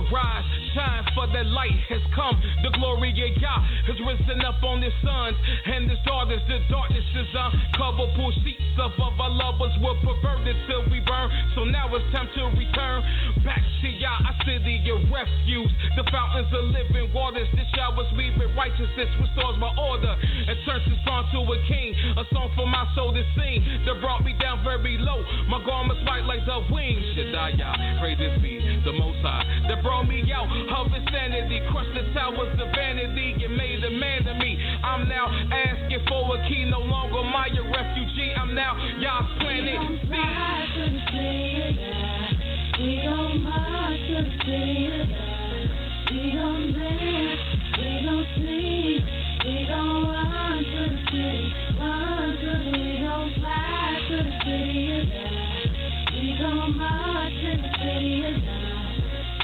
Arise, shine, for that light has come. The glory of Yah has risen up on his sons and his daughters. The darkness is uncovered. Pull sheets of our lovers were perverted till we burn. So now it's time to return back to Yah, our city of refuge. The fountains of living waters. This showers me with righteousness, restores my order, and turns this song to a king. A song for my soul to sing that brought me down very low. My garments white like the wings. YAH, praises be the Most High that brought me out of insanity, crushed the towers of vanity, and made a man of me. I'm now asking for a key, no longer my refugee. I'm now Yah's planet. We gon' march to the city of God. We gon' dance, we gon' sing, we gon' run to the city, we gon' fly to the city of God. We gon' march to the city of God.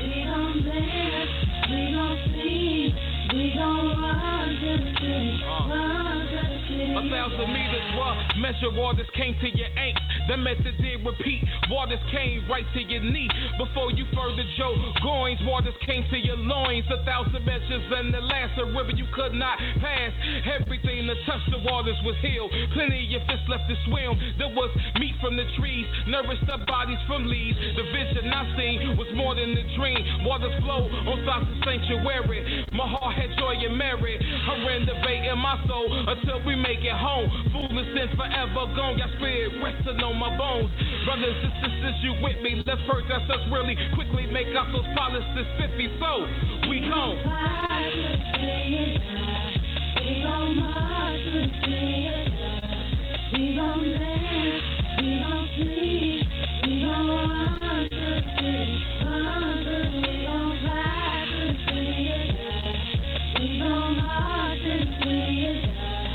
We gon' dance, we gon' sing, we gon' run to the city, run to the city. 1,000 meters were measure, waters came to your ankle. The method did repeat, waters came right to your knee. Before you furthered your goings, waters came to your loins. 1,000 measures and the last a river you could not pass. Everything that touched the waters was healed. Plenty of fish left to swim. There was meat from the trees, nourished the bodies from leaves. The vision I seen was more than a dream. Waters flow on sides of sanctuary. My heart had joy and merit. I'm renovating my soul until we make it home. Foolish and forever gone. Your spirit resting on my bones. Brothers and sisters, you with me? Let's purge ourselves really quickly. Make ourselves policies 50. So we gone. We gon' march to the city of God. We gon' dance, we gon' sing, we gon' run to the city, we gon' fly to the city of God. We gon' march to the city of God.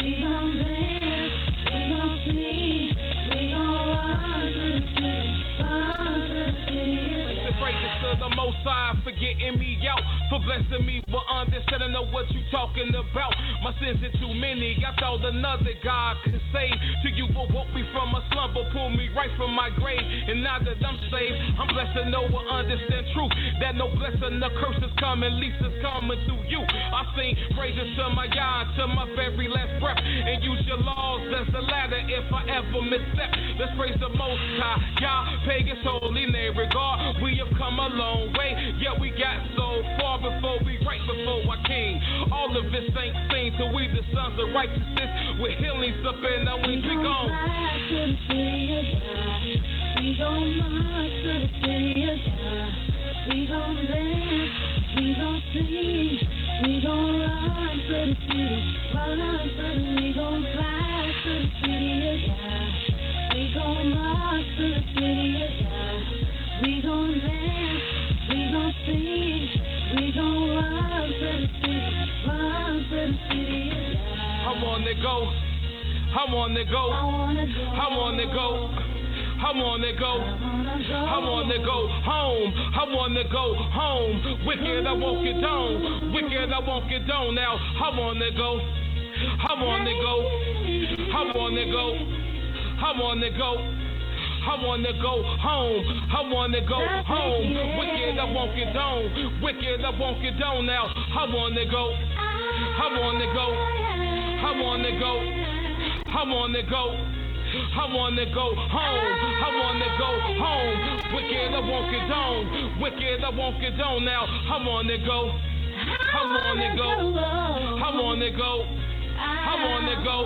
We gon' dance, we gon' sing, we gon' run to the city, The praises to the Most High for getting me out, for blessing me with understanding of what you talking about. My sins are too many. I thought another God could save. To you will woke me from a slumber, pull me right from my grave. And now that I'm saved, I'm blessed to know and understand truth. That no blessing, no curses coming, least is coming through you. I sing praises to my Yah, to my very last breath, and use your laws as a ladder if I ever misstep. Let's praise the Most High, Yah, pay His holy name. Regard, we have come a long way, yet we got so far before we right before our King. All of this ain't seen till we the sons of righteousness with healings up in our wings. We gon' we gon' march to the city of God. We gon' dance, we gon' sing, we gon' run to the city, we gon' fly to the city of God. We gon' march to the city of God. We gon' dance, we gon' sing, we gon' run to the city, of God. I wanna go, I wanna go, I wanna go, I wanna go, I wanna go home, I wanna go home. Wicked, I won't get down, wicked, I won't get down now. I wanna go, I wanna go, I wanna go, I wanna go. I wanna go home, I wanna go home. Wicked, I won't get down, wicked, I won't get down now. I wanna go, I wanna go, I wanna go, I wanna go, I wanna go home, I wanna go home. Wicked, I won't get down, wicked, I won't get down now. I wanna go, I wanna go, I wanna go, I wanna go,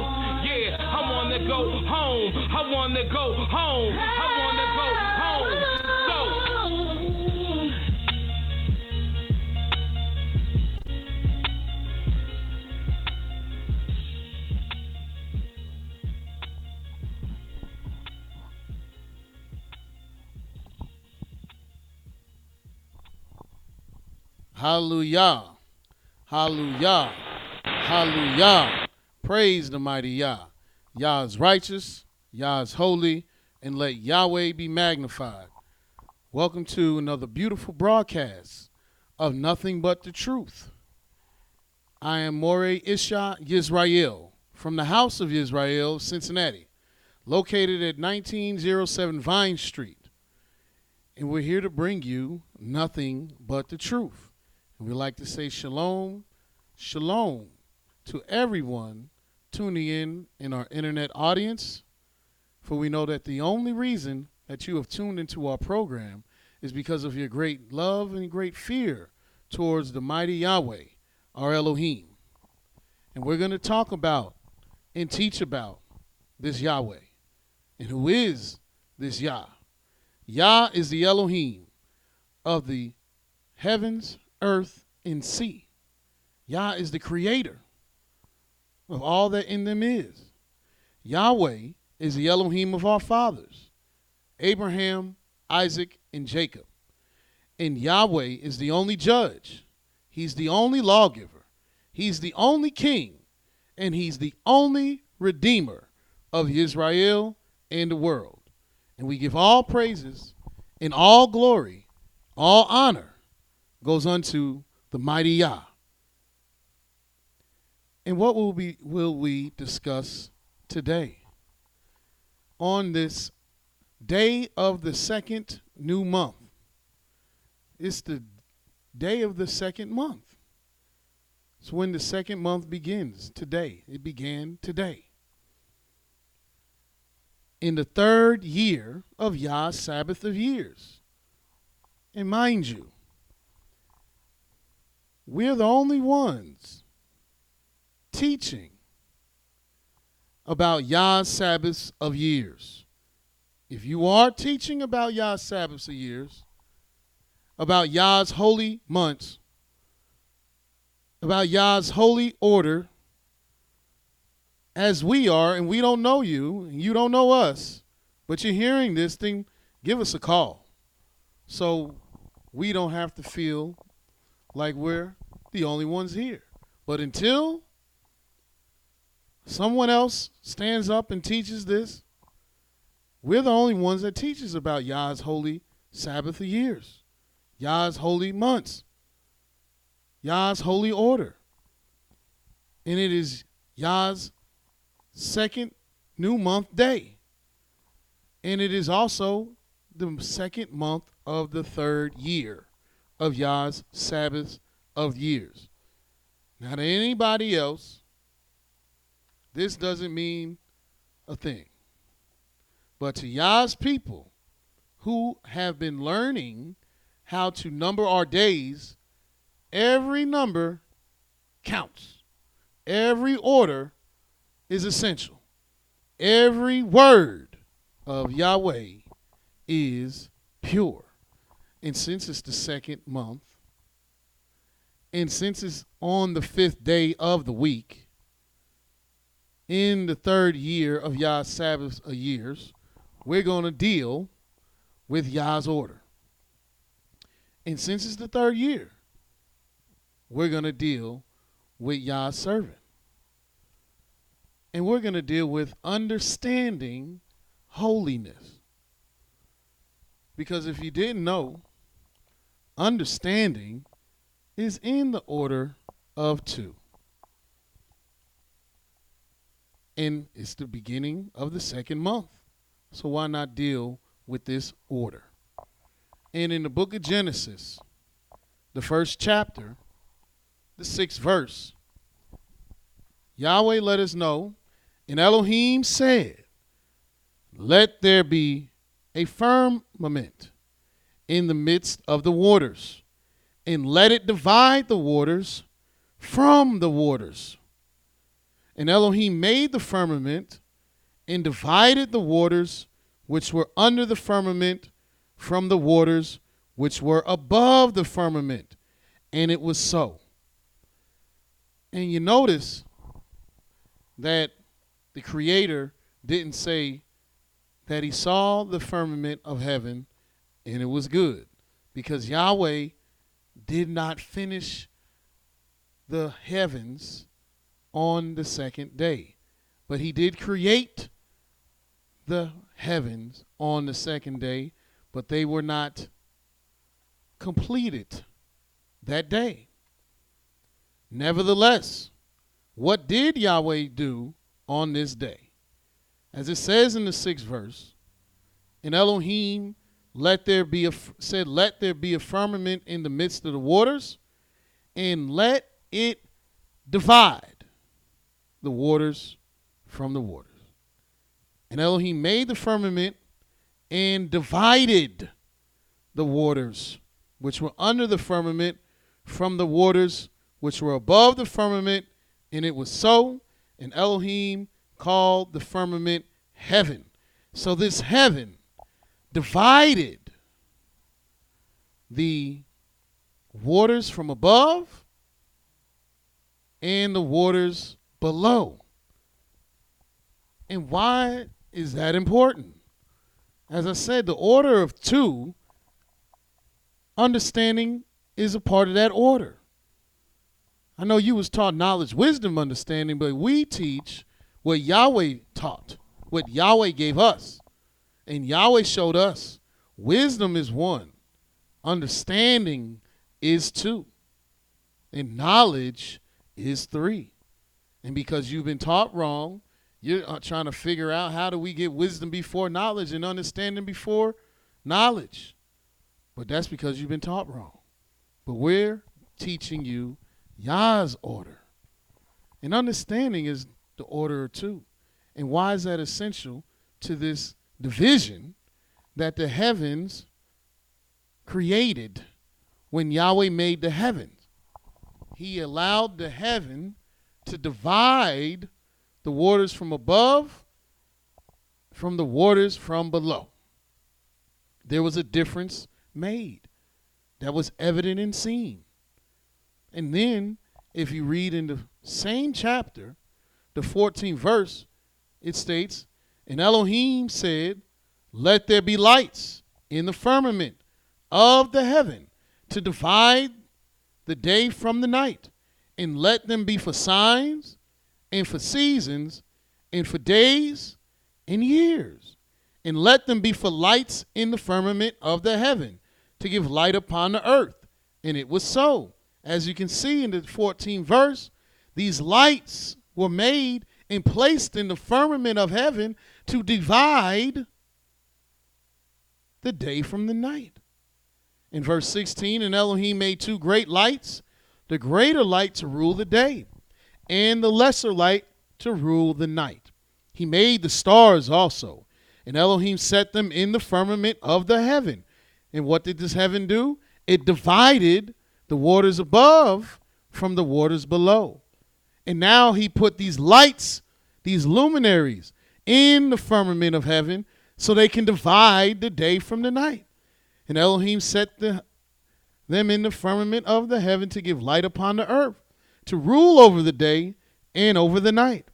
yeah, I wanna go home, I wanna go home, I wanna go home. Hallelujah, hallelujah, hallelujah. Praise the mighty Yah. Yah is righteous, Yah is holy, and let Yahweh be magnified. Welcome to another beautiful broadcast of Nothing But the Truth. I am Mowreh YIsraEL from the House of YIsraEL, Cincinnati, located at 1907 Vine Street And we're here to bring you nothing but the truth. And we like to say shalom, shalom to everyone tuning in our internet audience. For we know that the only reason that you have tuned into our program is because of your great love and great fear towards the mighty Yahweh, our Elohim. And we're going to talk about and teach about this Yahweh. And who is this Yah? Yah is the Elohim of the heavens, earth, and sea. Yah is the creator of all that in them is. Yahweh is the Elohim of our fathers, Abraham, Isaac, and Jacob. And Yahweh is the only judge. He's the only lawgiver. He's the only king. And he's the only redeemer of Israel and the world. And we give all praises and all glory, all honor goes unto the mighty Yah. And what will we discuss today? On this day of the second new month. It's the day of the second month. It's when the second month begins today. It began today. In the third year of Yah's Sabbath of years. And mind you, we're the only ones teaching about Yah's Sabbaths of years. If you are teaching about Yah's Sabbaths of years, about Yah's holy months, about Yah's holy order, as we are, and we don't know you, and you don't know us, but you're hearing this thing, give us a call. So we don't have to feel like we're the only ones here. But until someone else stands up and teaches this, we're the only ones that teaches about Yah's holy Sabbath of years, Yah's holy months, Yah's holy order. And it is Yah's second new month day. And it is also the second month of the third year of Yah's Sabbath of years. Now to anybody else, this doesn't mean a thing. But to Yah's people who have been learning how to number our days, every number counts. Every order is essential. Every word of Yahweh is pure. And since it's the second month, and since it's on the 5th day of the week, in the third year of Yah's Sabbath of years, we're going to deal with Yah's order. And since it's the third year, we're going to deal with Yah's servant. And we're going to deal with understanding holiness. Because if you didn't know, understanding is in the order of 2. And it's the beginning of the second month. So why not deal with this order? And in the book of Genesis, the 1st chapter, the 6th verse, Yahweh let us know, and Elohim said, let there be a firmament in the midst of the waters, and let it divide the waters from the waters. And Elohim made the firmament and divided the waters which were under the firmament from the waters which were above the firmament. And it was so. And you notice that the Creator didn't say that he saw the firmament of heaven and it was good, because Yahweh did not finish the heavens on the second day. But he did create the heavens on the second day, but they were not completed that day. Nevertheless, what did Yahweh do on this day? As it says in the 6th verse, and Elohim let there be a firmament in the midst of the waters, and let it divide the waters from the waters. And Elohim made the firmament and divided the waters which were under the firmament from the waters which were above the firmament, and it was so. And Elohim called the firmament heaven. So this heaven divided the waters from above and the waters below. And why is that important? As I said, the order of two, understanding is a part of that order. I know you was taught knowledge, wisdom, understanding, but we teach what Yahweh taught, what Yahweh gave us. And Yahweh showed us wisdom is one, understanding is two, and knowledge is three. And because you've been taught wrong, you're trying to figure out how do we get wisdom before knowledge and understanding before knowledge. But that's because you've been taught wrong. But we're teaching you Yah's order. And understanding is the order of two. And why is that essential to this division that the heavens created when Yahweh made the heavens? He allowed the heaven to divide the waters from above from the waters from below. There was a difference made that was evident and seen. And then, if you read in the same chapter, the 14th verse, it states, and Elohim said, let there be lights in the firmament of the heaven to divide the day from the night, and let them be for signs and for seasons and for days and years, and let them be for lights in the firmament of the heaven to give light upon the earth. And it was so. As you can see in the 14th verse, these lights were made and placed in the firmament of heaven to divide the day from the night. In verse 16, and Elohim made two great lights, the greater light to rule the day, and the lesser light to rule the night. He made the stars also, and Elohim set them in the firmament of the heaven. And what did this heaven do? It divided the waters above from the waters below. And now he put these lights, these luminaries, in the firmament of heaven so they can divide the day from the night. And Elohim set them in the firmament of the heaven to give light upon the earth, to rule over the day and over the night,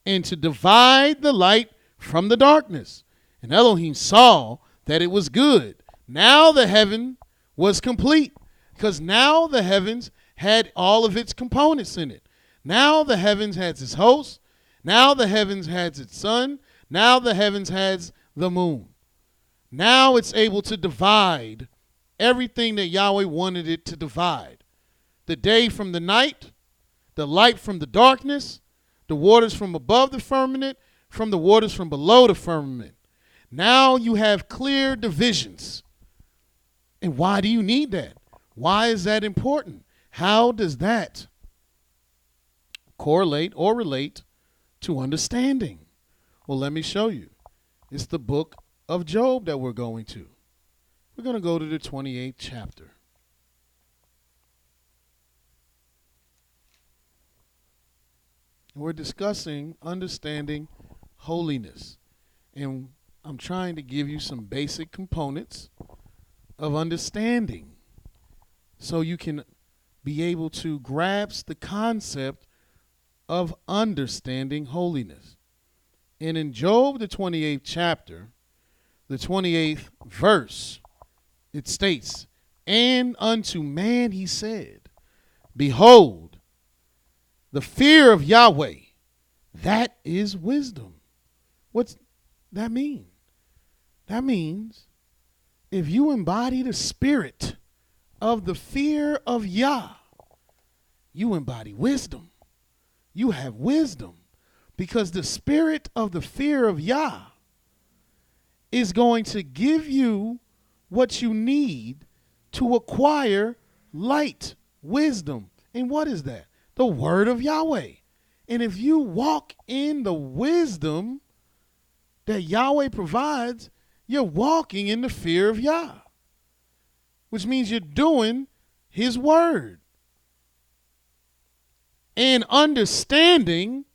and to divide the light from the darkness. And Elohim saw that it was good. Now the heaven was complete, because now the heavens had all of its components in it. Now the heavens has its host. Now the heavens has its sun. Now the heavens has the moon. Now it's able to divide everything that Yahweh wanted it to divide. The day from the night, the light from the darkness, the waters from above the firmament, from the waters from below the firmament. Now you have clear divisions. And why do you need that? Why is that important? How does that correlate or relate to understanding? Well, let me show you. It's the book of Job that we're going to. We're going to go to the 28th chapter. We're discussing understanding holiness. And I'm trying to give you some basic components of understanding so you can be able to grasp the concept of understanding holiness. And in Job, the 28th chapter, the 28th verse, it states, and unto man he said, behold, the fear of Yahweh, that is wisdom. What's that mean? That means if you embody the spirit of the fear of Yah, you embody wisdom. You have wisdom because the spirit of the fear of Yah is going to give you what you need to acquire light, wisdom. And what is that? The word of Yahweh. And if you walk in the wisdom that Yahweh provides, you're walking in the fear of Yah, which means you're doing his word. And understanding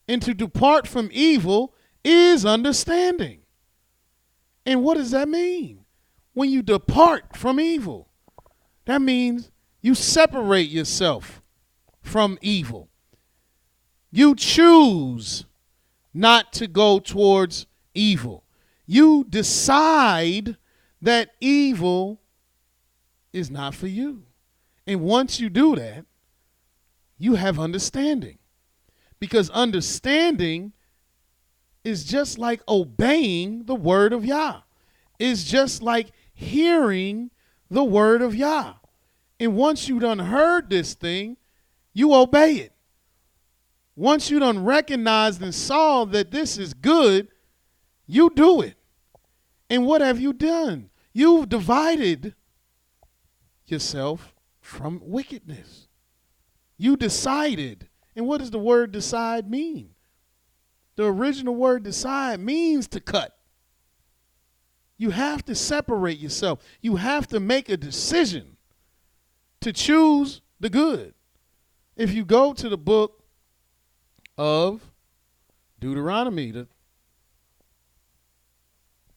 and to depart from evil is understanding. And what does that mean? When you depart from evil, that means you separate yourself from evil. You choose not to go towards evil. You decide that evil is not for you. And once you do that, you have understanding. Because understanding is just like obeying the word of Yah. It's just like hearing the word of Yah. And once you done heard this thing, you obey it. Once you done recognized and saw that this is good, you do it. And what have you done? You've divided yourself from wickedness. You decided. And what does the word decide mean? The original word decide means to cut. You have to separate yourself. You have to make a decision to choose the good. If you go to the book of Deuteronomy, the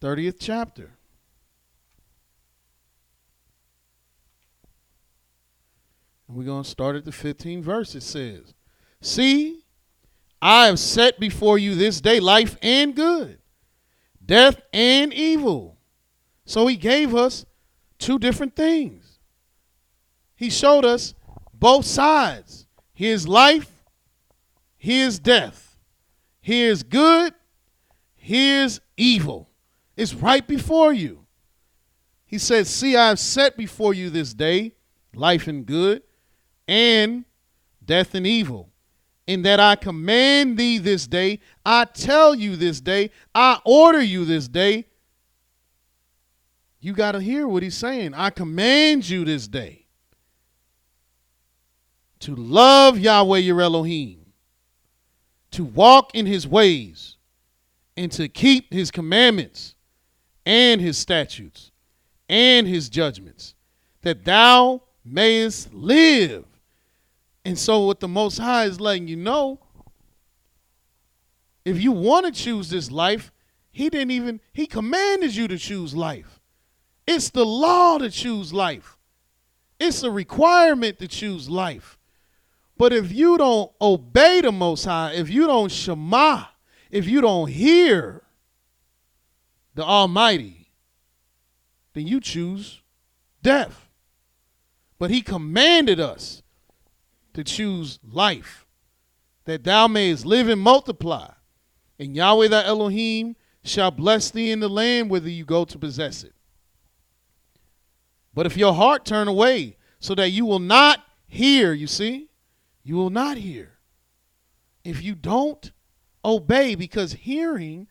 30th chapter. And we're going to start at the 15th verse. It says, "See, I have set before you this day life and good, death and evil." So he gave us two different things. He showed us both sides. Here's life, here's death. Here's good, here's evil. It's right before you. He said, "See, I have set before you this day life and good, and death and evil. In that I command thee this day, I tell you this day, I order you this day." You got to hear what he's saying. I command you this day to love Yahweh your Elohim, to walk in his ways, and to keep his commandments and his statutes and his judgments, that thou mayest live. And so what the Most High is letting you know, if you want to choose this life, he commanded you to choose life. It's the law to choose life. It's a requirement to choose life. But if you don't obey the Most High, if you don't shema, if you don't hear the Almighty, then you choose death. But he commanded us to choose life, that thou mayest live and multiply. And Yahweh thy Elohim shall bless thee in the land whither you go to possess it. But if your heart turn away, so that you will not hear, you see, you will not hear. If you don't obey, because hearing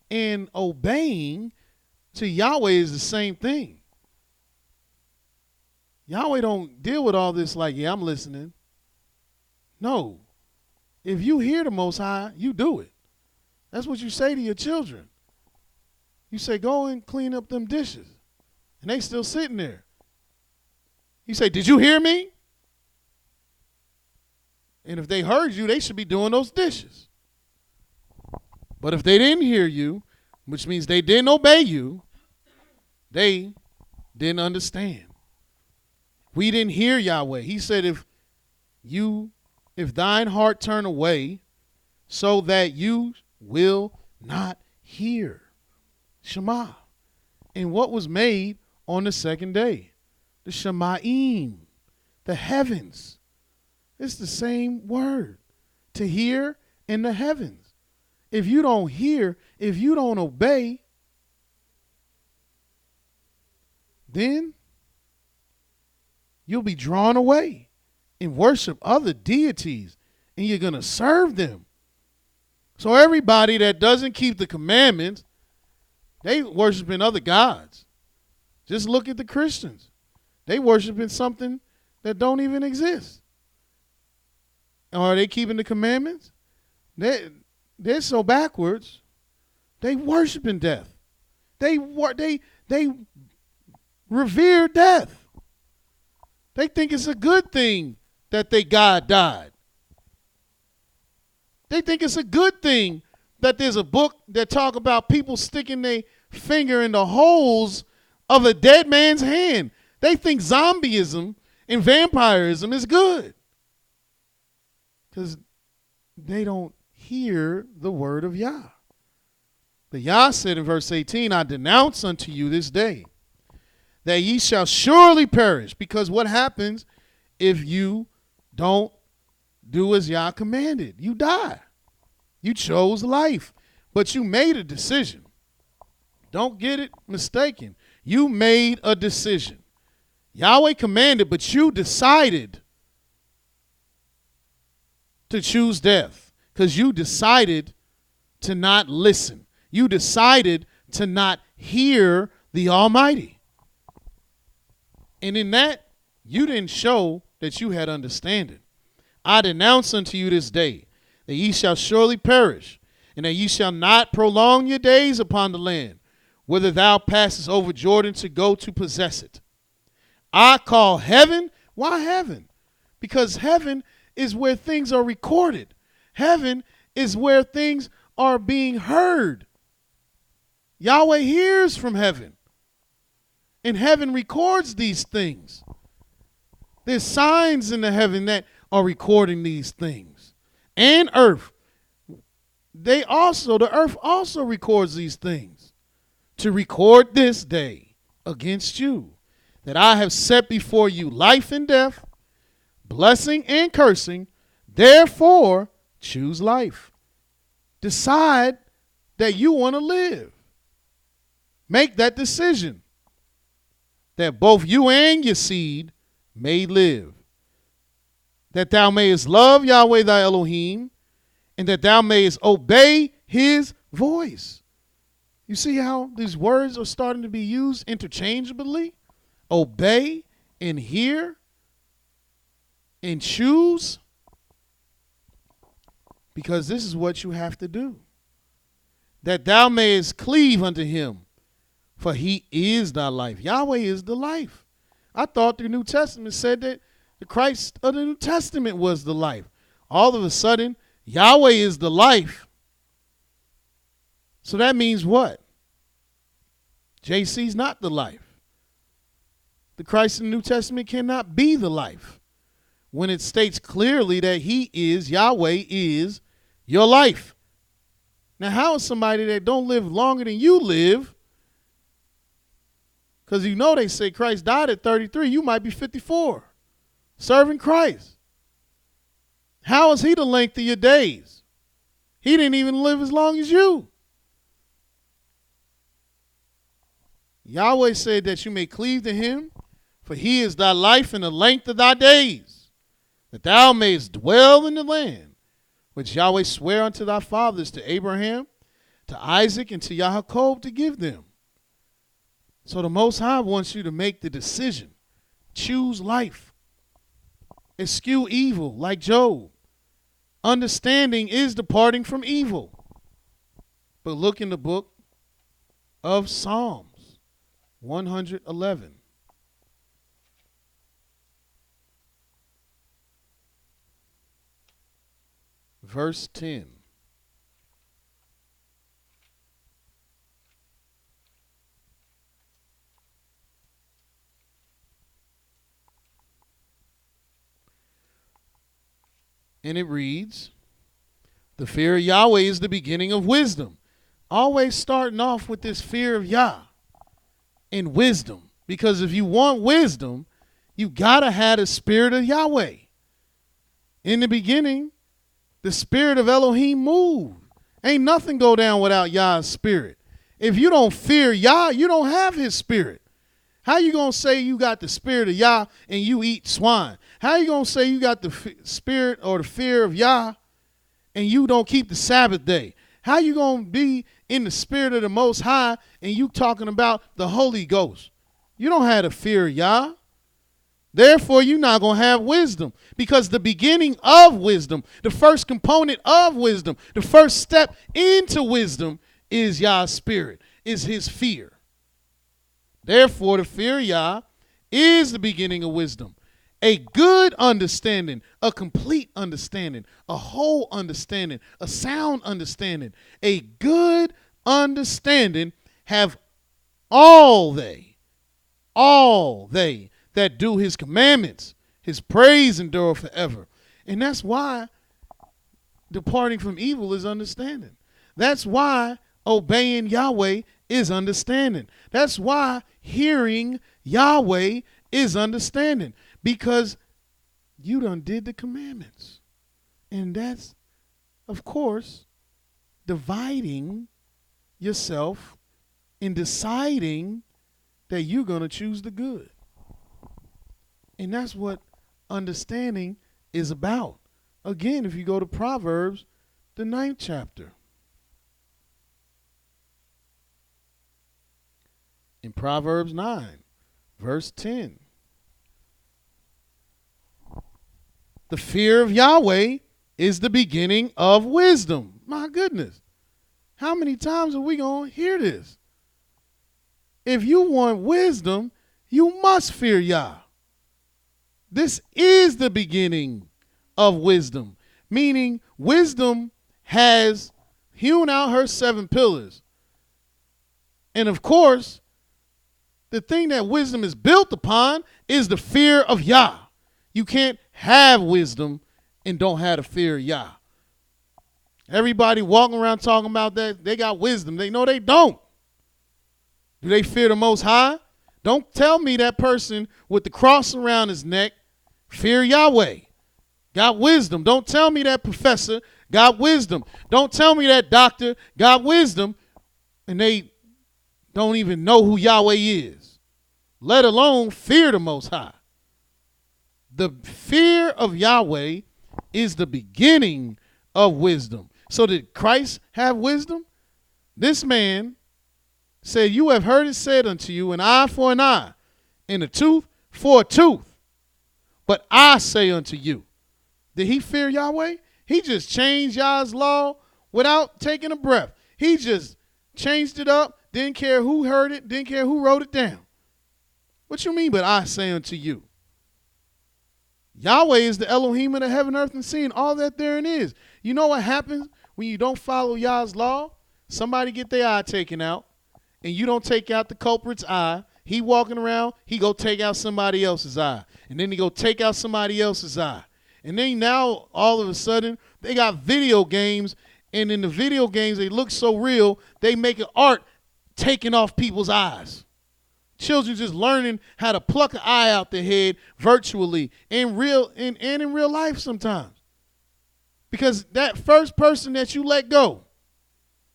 and obeying to Yahweh is the same thing. Yahweh don't deal with all this like, yeah, I'm listening. No. If you hear the Most High, you do it. That's what you say to your children. You say, go and clean up them dishes. And they still sitting there. You say, did you hear me? And if they heard you, they should be doing those dishes. But if they didn't hear you, which means they didn't obey you, they didn't understand. We didn't hear Yahweh. He said, if thine heart turn away, so that you will not hear. Shema. And what was made on the second day? The Shemaim, the heavens. It's the same word. To hear in the heavens. If you don't hear, if you don't obey, then you'll be drawn away and worship other deities, and you're going to serve them. So everybody that doesn't keep the commandments, they worshiping other gods. Just look at the Christians. They worshiping something that don't even exist. Are they keeping the commandments? They're so backwards. They worshiping death. They revere death. They think it's a good thing that their God died. They think it's a good thing that there's a book that talk about people sticking their finger in the holes of a dead man's hand. They think zombieism and vampirism is good because they don't hear the word of Yah. But Yah said in verse 18, I denounce unto you this day that ye shall surely perish. Because what happens if you don't do as Yah commanded? You die. You chose life, but you made a decision. Don't get it mistaken. You made a decision. Yahweh commanded, but you decided to choose death because you decided to not listen. You decided to not hear the Almighty. And in that, you didn't show that you had understanding. I denounce unto you this day that ye shall surely perish, and that ye shall not prolong your days upon the land, whither thou passest over Jordan to go to possess it. I call heaven. Why heaven? Because heaven is where things are recorded. Heaven is where things are being heard. Yahweh hears from heaven, and heaven records these things. There's signs in the heaven that are recording these things. And earth. The earth also records these things to record this day against you, that I have set before you life and death, blessing and cursing. Therefore, choose life. Decide that you want to live. Make that decision that both you and your seed may live, that thou mayest love Yahweh thy Elohim, and that thou mayest obey his voice. You see how these words are starting to be used interchangeably? Obey and hear and choose, because this is what you have to do. That thou mayest cleave unto him, for he is thy life. Yahweh is the life. I thought the New Testament said that the Christ of the New Testament was the life. All of a sudden, Yahweh is the life. So that means what? JC's not the life. The Christ in the New Testament cannot be the life when it states clearly that he is, Yahweh is your life. Now, how is somebody that don't live longer than you live? Because you know they say Christ died at 33. You might be 54 serving Christ. How is he the length of your days? He didn't even live as long as you. Yahweh said that you may cleave to him, for he is thy life and the length of thy days, that thou mayest dwell in the land which Yahweh sware unto thy fathers, to Abraham, to Isaac, and to Yaakov, to give them. So the Most High wants you to make the decision. Choose life. Eschew evil like Job. Understanding is departing from evil. But look in the book of Psalms 111. Verse 10. And it reads, the fear of Yahweh is the beginning of wisdom. Always starting off with this fear of Yah and wisdom. Because if you want wisdom, you got to have the spirit of Yahweh. In the beginning, the spirit of Elohim moved. Ain't nothing go down without Yah's spirit. If you don't fear Yah, you don't have his spirit. How you going to say you got the spirit of Yah and you eat swine? How you going to say you got the spirit or the fear of Yah and you don't keep the Sabbath day? How you going to be in the spirit of the Most High and you talking about the Holy Ghost? You don't have to fear Yah. Therefore, you're not going to have wisdom, because the beginning of wisdom, the first component of wisdom, the first step into wisdom is Yah's spirit, is his fear. Therefore, to fear Yah is the beginning of wisdom. A good understanding, a complete understanding, a whole understanding, a sound understanding, a good understanding have all they that do his commandments. His praise endure forever. And that's why departing from evil is understanding. That's why obeying Yahweh is understanding. That's why hearing Yahweh is understanding. Because you done did the commandments. And that's, of course, dividing yourself and deciding that you're going to choose the good. And that's what understanding is about. Again, if you go to Proverbs, the 9th chapter. In Proverbs 9, verse 10. The fear of Yahweh is the beginning of wisdom. My goodness. How many times are we going to hear this? If you want wisdom, you must fear Yah. This is the beginning of wisdom, meaning wisdom has hewn out her 7 pillars. And of course, the thing that wisdom is built upon is the fear of Yah. You can't have wisdom and don't have the fear of Yah. Everybody walking around talking about that, they got wisdom. They know they don't. Do they fear the Most High? Don't tell me that person with the cross around his neck fear Yahweh, got wisdom. Don't tell me that professor got wisdom. Don't tell me that doctor got wisdom and they don't even know who Yahweh is, let alone fear the Most High. The fear of Yahweh is the beginning of wisdom. So did Christ have wisdom? This man said, you have heard it said unto you, an eye for an eye, and a tooth for a tooth. But I say unto you, did he fear Yahweh? He just changed Yah's law without taking a breath. He just changed it up, didn't care who heard it, didn't care who wrote it down. What you mean, but I say unto you? Yahweh is the Elohim of the heaven, earth, and sea, and all that therein is. You know what happens when you don't follow Yah's law? Somebody get their eye taken out, and you don't take out the culprit's eye. He walking around, he go take out somebody else's eye. And then he go take out somebody else's eye. And then now, all of a sudden, they got video games, and in the video games, they look so real, they make an art taking off people's eyes. Children just learning how to pluck an eye out their head virtually and in real life sometimes. Because that first person that you let go,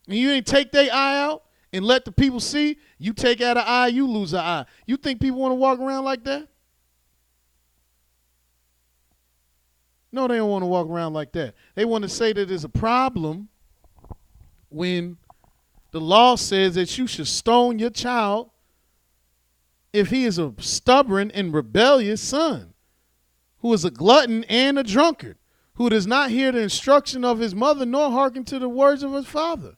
and you didn't take their eye out and let the people see, you take out an eye, you lose an eye. You think people want to walk around like that? No, they don't want to walk around like that. They want to say that there's a problem when the law says that you should stone your child if he is a stubborn and rebellious son, who is a glutton and a drunkard, who does not hear the instruction of his mother nor hearken to the words of his father.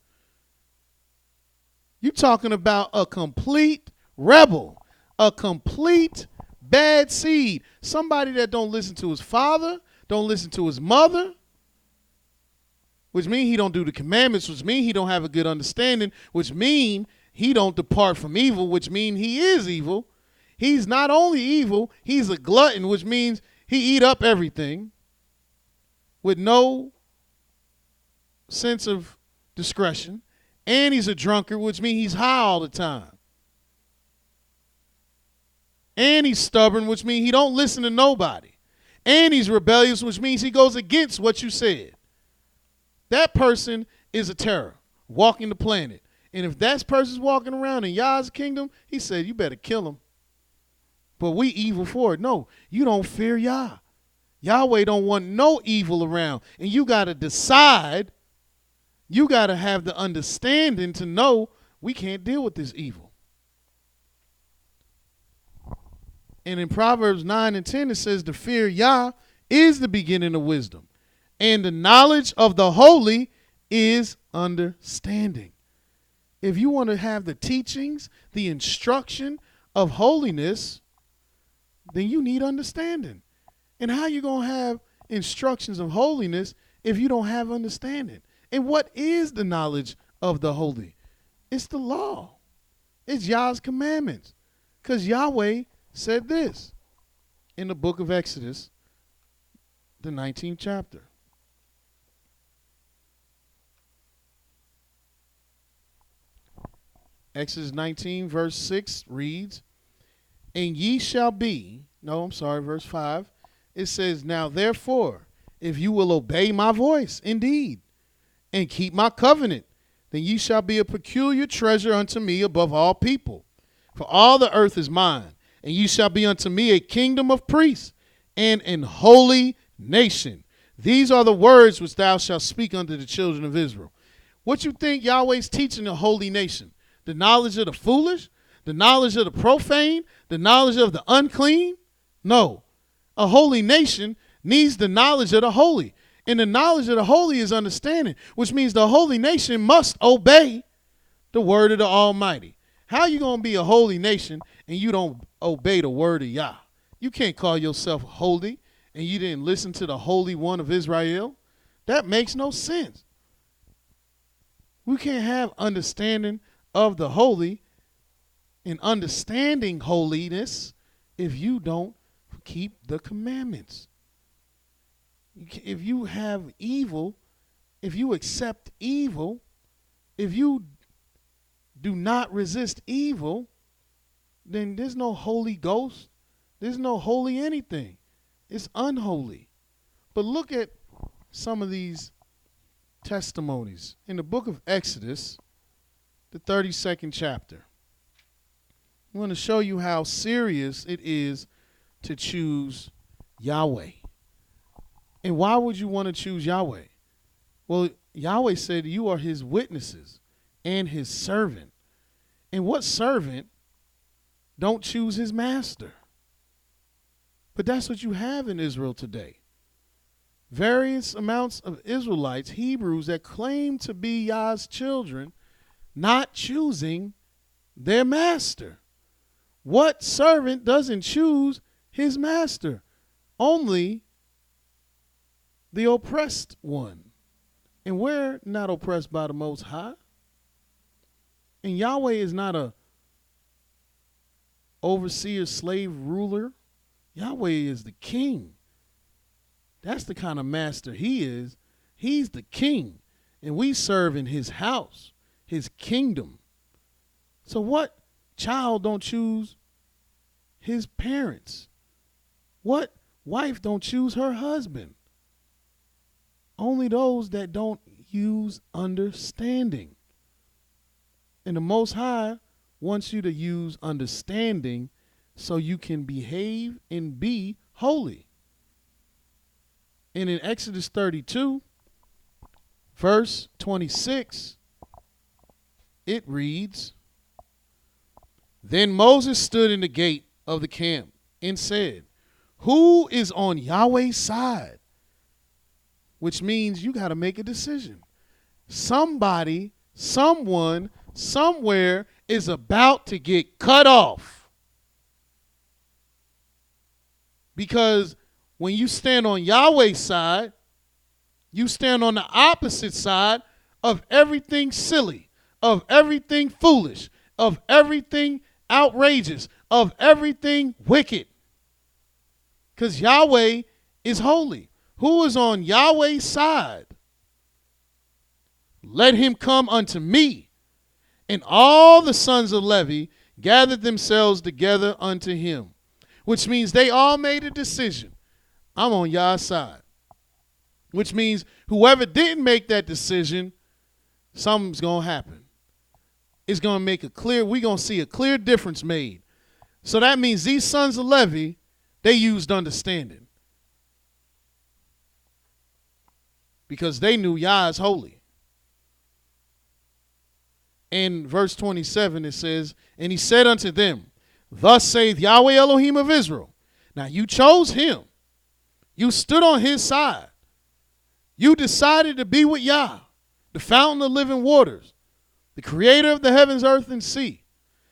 You're talking about a complete rebel, a complete bad seed, somebody that don't listen to his father, don't listen to his mother, which means he don't do the commandments, which means he don't have a good understanding, which means he don't depart from evil, which means he is evil. He's not only evil, he's a glutton, which means he eat up everything with no sense of discretion. And he's a drunkard, which means he's high all the time. And he's stubborn, which means he don't listen to nobody. And he's rebellious, which means he goes against what you said. That person is a terror, walking the planet. And if that person's walking around in Yah's kingdom, he said, you better kill him. But we evil for it. No, you don't fear Yah. Yahweh don't want no evil around. And you got to decide, you got to have the understanding to know we can't deal with this evil. And in Proverbs 9 and 10, it says, the fear of Yah is the beginning of wisdom, and the knowledge of the holy is understanding. If you want to have the teachings, the instruction of holiness, then you need understanding. And how you going to have instructions of holiness if you don't have understanding? And what is the knowledge of the holy? It's the law. It's Yah's commandments. Because Yahweh said this in the book of Exodus, the 19th chapter. Exodus 19, verse 6 reads, and ye shall be, verse 5. It says, now therefore, if you will obey my voice indeed, and keep my covenant, then ye shall be a peculiar treasure unto me above all people. For all the earth is mine, and ye shall be unto me a kingdom of priests, and an holy nation. These are the words which thou shalt speak unto the children of Israel. What you think Yahweh's teaching a holy nation? The knowledge of the foolish? The knowledge of the profane? The knowledge of the unclean? No. A holy nation needs the knowledge of the holy. And the knowledge of the holy is understanding, which means the holy nation must obey the word of the Almighty. How are you going to be a holy nation and you don't obey the word of Yah? You can't call yourself holy and you didn't listen to the Holy One of Israel. That makes no sense. We can't have understanding of the holy and understanding holiness if you don't keep the commandments. If you have evil, if you accept evil, if you do not resist evil, then there's no Holy Ghost. There's no holy anything. It's unholy. But look at some of these testimonies. In the book of Exodus, the 32nd chapter, I want to show you how serious it is to choose Yahweh. And why would you want to choose Yahweh? Well, Yahweh said you are his witnesses and his servant. And what servant don't choose his master? But that's what you have in Israel today. Various amounts of Israelites, Hebrews, that claim to be Yah's children, not choosing their master. What servant doesn't choose his master? Only the oppressed one. And we're not oppressed by the Most High. And Yahweh is not a overseer, slave, ruler. Yahweh is the king. That's the kind of master he is. He's the king. And we serve in his house, his kingdom. So what child don't choose his parents? What wife don't choose her husband? Only those that don't use understanding. And the Most High wants you to use understanding so you can behave and be holy. And in Exodus 32, verse 26, it reads, then Moses stood in the gate of the camp and said, who is on Yahweh's side? Which means you got to make a decision. Somebody, someone, somewhere is about to get cut off. Because when you stand on Yahweh's side, you stand on the opposite side of everything silly, of everything foolish, of everything outrageous, of everything wicked. Because Yahweh is holy. Who is on Yahweh's side? Let him come unto me. And all the sons of Levi gathered themselves together unto him. Which means they all made a decision. I'm on Yah's side. Which means whoever didn't make that decision, something's going to happen. It's going to make we're going to see a clear difference made. So that means these sons of Levi, they used understanding. Because they knew Yah is holy. In verse 27 it says, and he said unto them, Thus saith Yahweh Elohim of Israel. Now you chose him. You stood on his side. You decided to be with Yah, the fountain of living waters, the creator of the heavens, earth, and sea,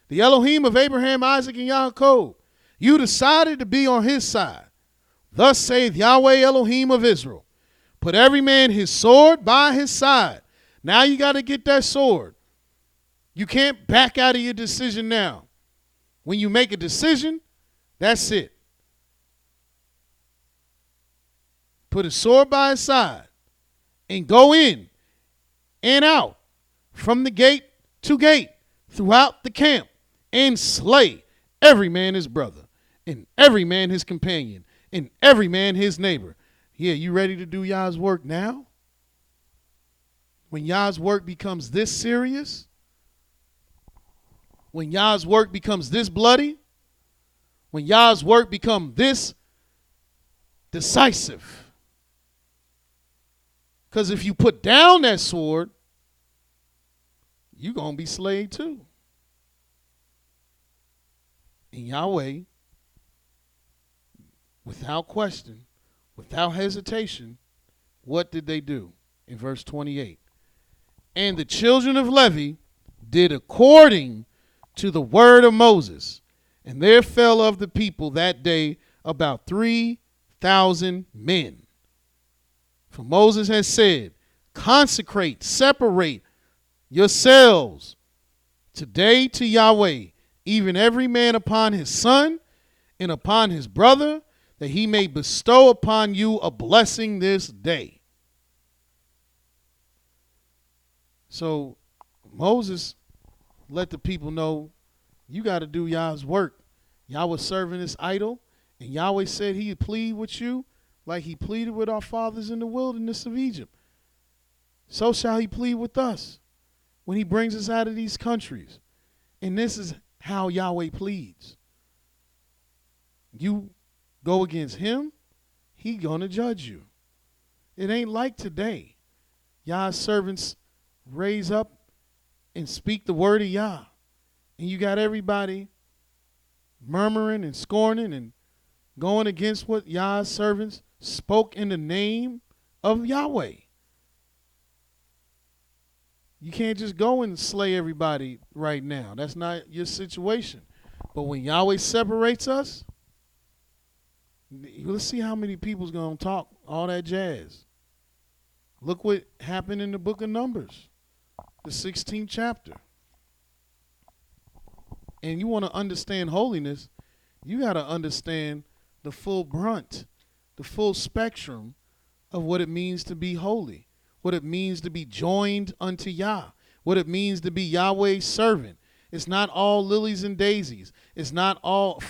the Elohim of Abraham, Isaac, and Yaakov. You decided to be on his side. Thus saith Yahweh Elohim of Israel. Put every man his sword by his side. Now you got to get that sword. You can't back out of your decision now. When you make a decision, that's it. Put a sword by his side and go in and out from the gate to gate throughout the camp and slay every man his brother and every man his companion and every man his neighbor. Yeah, you ready to do Yah's work now? When Yah's work becomes this serious, when Yah's work becomes this bloody, when Yah's work becomes this decisive. Because if you put down that sword, you're going to be slayed too. And Yahweh, without question, without hesitation, what did they do? In verse 28. And the children of Levi did according to the word of Moses. And there fell of the people that day about 3,000 men. For Moses has said, consecrate, separate yourselves today to Yahweh, even every man upon his son and upon his brother, that he may bestow upon you a blessing this day. So Moses let the people know, you got to do Yah's work. Yah was serving this idol, and Yahweh said he'd plead with you like he pleaded with our fathers in the wilderness of Egypt. So shall he plead with us when he brings us out of these countries. And this is how Yahweh pleads. You go against him, he gonna judge you. It ain't like today. Yah's servants raise up and speak the word of Yah. And you got everybody murmuring and scorning and going against what Yah's servants spoke in the name of Yahweh. You can't just go and slay everybody right now. That's not your situation. But when Yahweh separates us, let's see how many people's going to talk all that jazz. Look what happened in the book of Numbers, the 16th chapter. And you want to understand holiness, you got to understand the full brunt, the full spectrum of what it means to be holy, what it means to be joined unto Yah, what it means to be Yahweh's servant. It's not all lilies and daisies. It's not all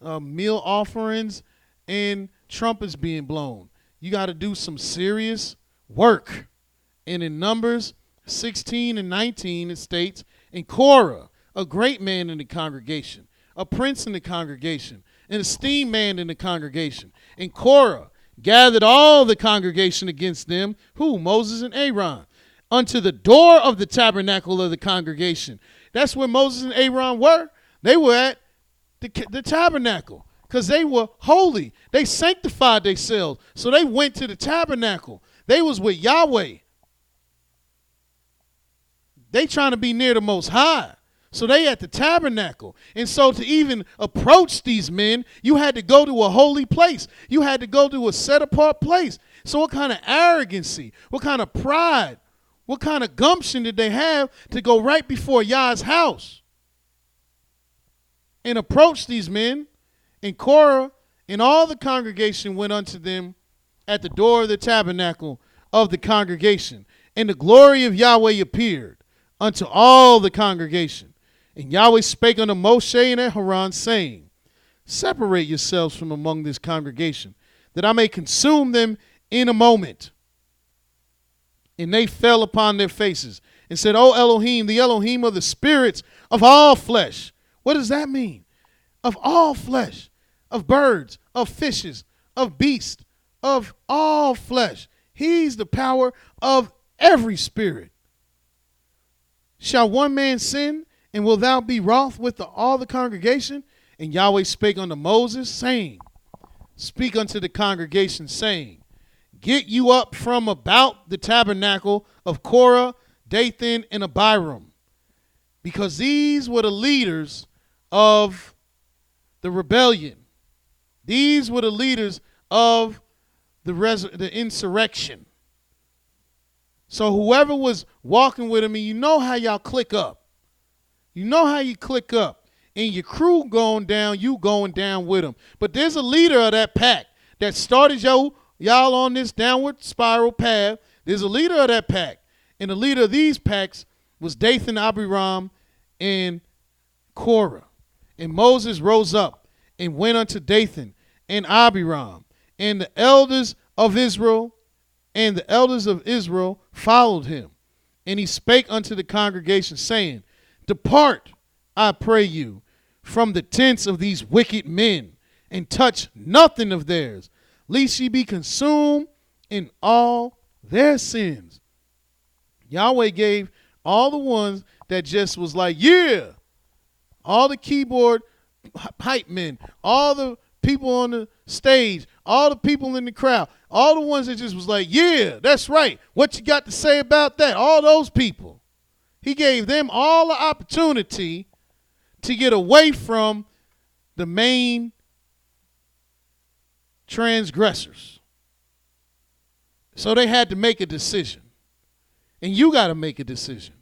meal offerings and trumpets being blown. You got to do some serious work. And in Numbers 16 and 19, it states, and Korah, a great man in the congregation, a prince in the congregation, an esteemed man in the congregation. And Korah gathered all the congregation against them, who? Moses and Aaron, unto the door of the tabernacle of the congregation. That's where Moses and Aaron were. They were at the tabernacle because they were holy. They sanctified themselves. So they went to the tabernacle. They was with Yahweh. They trying to be near the Most High. So they at the tabernacle. And so to even approach these men, you had to go to a holy place. You had to go to a set apart place. So what kind of arrogancy, what kind of pride, what kind of gumption did they have to go right before Yah's house and approach these men? And Korah and all the congregation went unto them at the door of the tabernacle of the congregation. And the glory of Yahweh appeared unto all the congregation. And Yahweh spake unto Moshe and Aaron, saying, separate yourselves from among this congregation, that I may consume them in a moment. And they fell upon their faces and said, O Elohim, the Elohim of the spirits of all flesh. What does that mean? Of all flesh, of birds, of fishes, of beasts, of all flesh. He's the power of every spirit. Shall one man sin And will thou be wroth with all the congregation? And Yahweh spake unto Moses, saying, Speak unto the congregation, saying, Get you up from about the tabernacle of Korah, Dathan, and Abiram, because these were the leaders of the rebellion. These were the leaders of the insurrection. So whoever was walking with him, and you know how y'all click up. You know how you click up. And your crew going down, you going down with them. But there's a leader of that pack that started y'all on this downward spiral path. There's a leader of that pack. And the leader of these packs was Dathan, Abiram, and Korah. And Moses rose up and went unto Dathan and Abiram. And the elders of Israel followed him. And he spake unto the congregation, saying, Depart, I pray you, from the tents of these wicked men, and touch nothing of theirs, lest ye be consumed in all their sins. Yahweh gave all the ones that just was like, yeah, all the keyboard hype men, all the people on the stage, all the people in the crowd, all the ones that just was like, yeah, that's right. What you got to say about that? All those people. He gave them all the opportunity to get away from the main transgressors. So they had to make a decision. And you got to make a decision.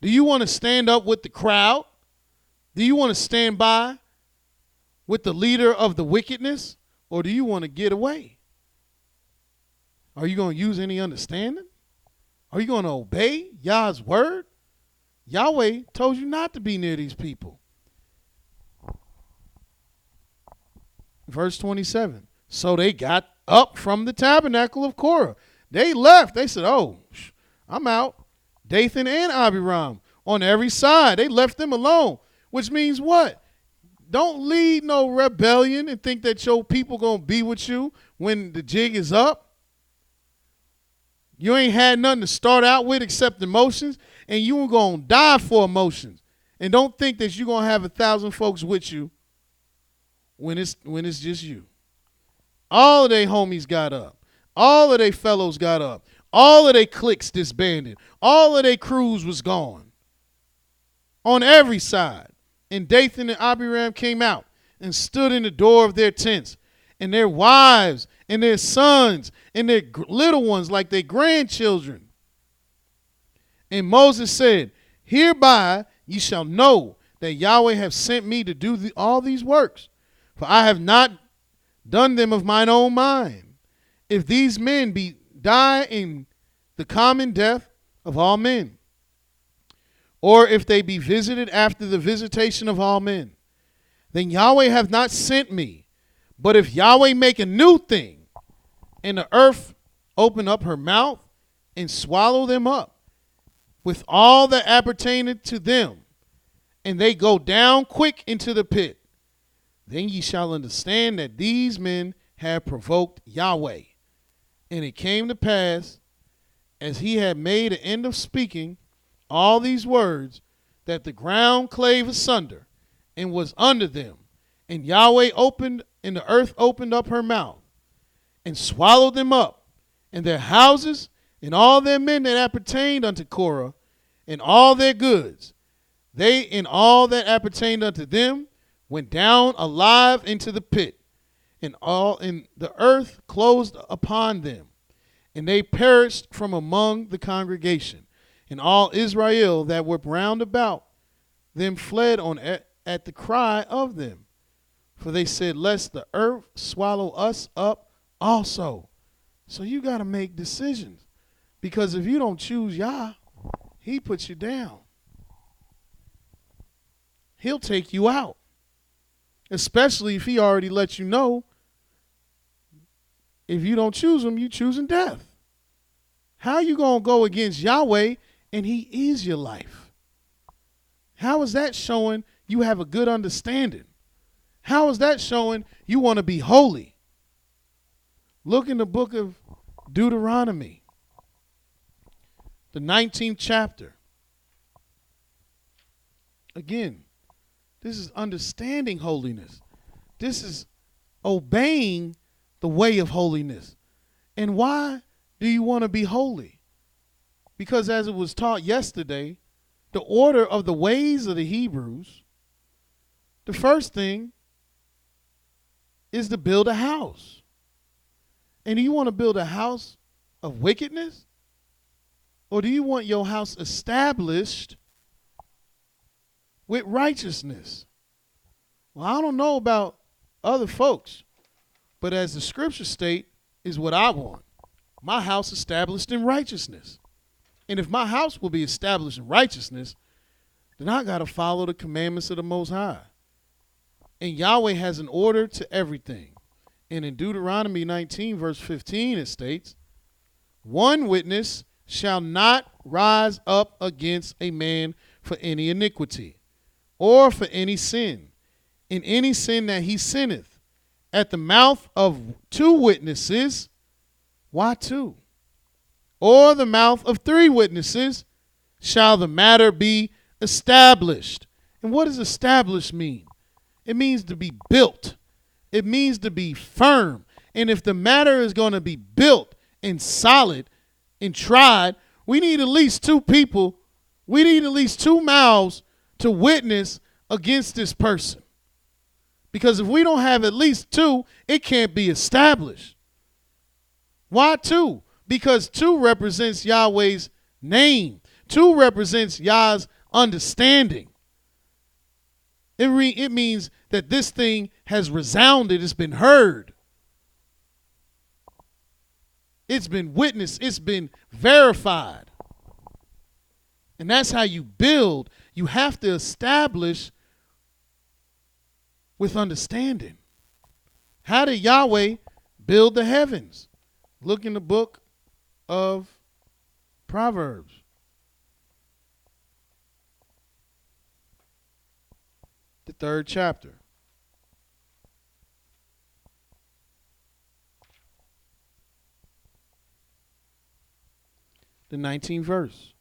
Do you want to stand up with the crowd? Do you want to stand by with the leader of the wickedness? Or do you want to get away? Are you going to use any understanding? Are you going to obey Yah's word? Yahweh told you not to be near these people. Verse 27. So they got up from the tabernacle of Korah. They left. They said, oh, I'm out. Dathan and Abiram on every side. They left them alone, which means what? Don't lead no rebellion and think that your people going to be with you when the jig is up. You ain't had nothing to start out with except emotions, and you are going to die for emotions. And don't think that you're going to have 1,000 folks with you when it's just you. All of their homies got up. All of their fellows got up. All of their cliques disbanded. All of their crews was gone. On every side. And Dathan and Abiram came out and stood in the door of their tents. And their wives and their sons and their little ones like their grandchildren. And Moses said, Hereby ye shall know that Yahweh hath sent me to do all these works. For I have not done them of mine own mind. If these men die in the common death of all men, or if they be visited after the visitation of all men, then Yahweh hath not sent me. But if Yahweh make a new thing, and the earth open up her mouth and swallow them up with all that appertaineth to them, and they go down quick into the pit, then ye shall understand that these men have provoked Yahweh. And it came to pass, as he had made an end of speaking all these words, that the ground clave asunder and was under them. And Yahweh opened, and the earth opened up her mouth and swallowed them up, and their houses, and all their men that appertained unto Korah, and all their goods. They and all that appertained unto them went down alive into the pit, and the earth closed upon them, and they perished from among the congregation. And all Israel that were round about them fled at the cry of them. For they said, lest the earth swallow us up also. So you got to make decisions. Because if you don't choose Yah, he puts you down. He'll take you out. Especially if he already let you know, if you don't choose him, you're choosing death. How are you going to go against Yahweh and he is your life? How is that showing you have a good understanding? How is that showing you want to be holy? Look in the book of Deuteronomy, the 19th chapter. Again, this is understanding holiness. This is obeying the way of holiness. And why do you want to be holy? Because as it was taught yesterday, the order of the ways of the Hebrews, the first thing is to build a house. And do you want to build a house of wickedness? Or do you want your house established with righteousness? Well, I don't know about other folks, but as the scripture state, is what I want. My house established in righteousness. And if my house will be established in righteousness, then I got to follow the commandments of the Most High. And Yahweh has an order to everything. And in Deuteronomy 19, verse 15, it states, one witness shall not rise up against a man for any iniquity, or for any sin, in any sin that he sinneth. At the mouth of two witnesses, why two? Or the mouth of three witnesses shall the matter be established. And what does established mean? It means to be built. It means to be firm. And if the matter is going to be built and solid and tried, we need at least two people. We need at least two mouths to witness against this person. Because if we don't have at least two, it can't be established. Why two? Because two represents Yahweh's name. Two represents Yah's understanding. It means that this thing has resounded. It's been heard. It's been witnessed. It's been verified. And that's how you build. You have to establish with understanding. How did Yahweh build the heavens? Look in the book of Proverbs. The 3rd chapter. The 19th verse,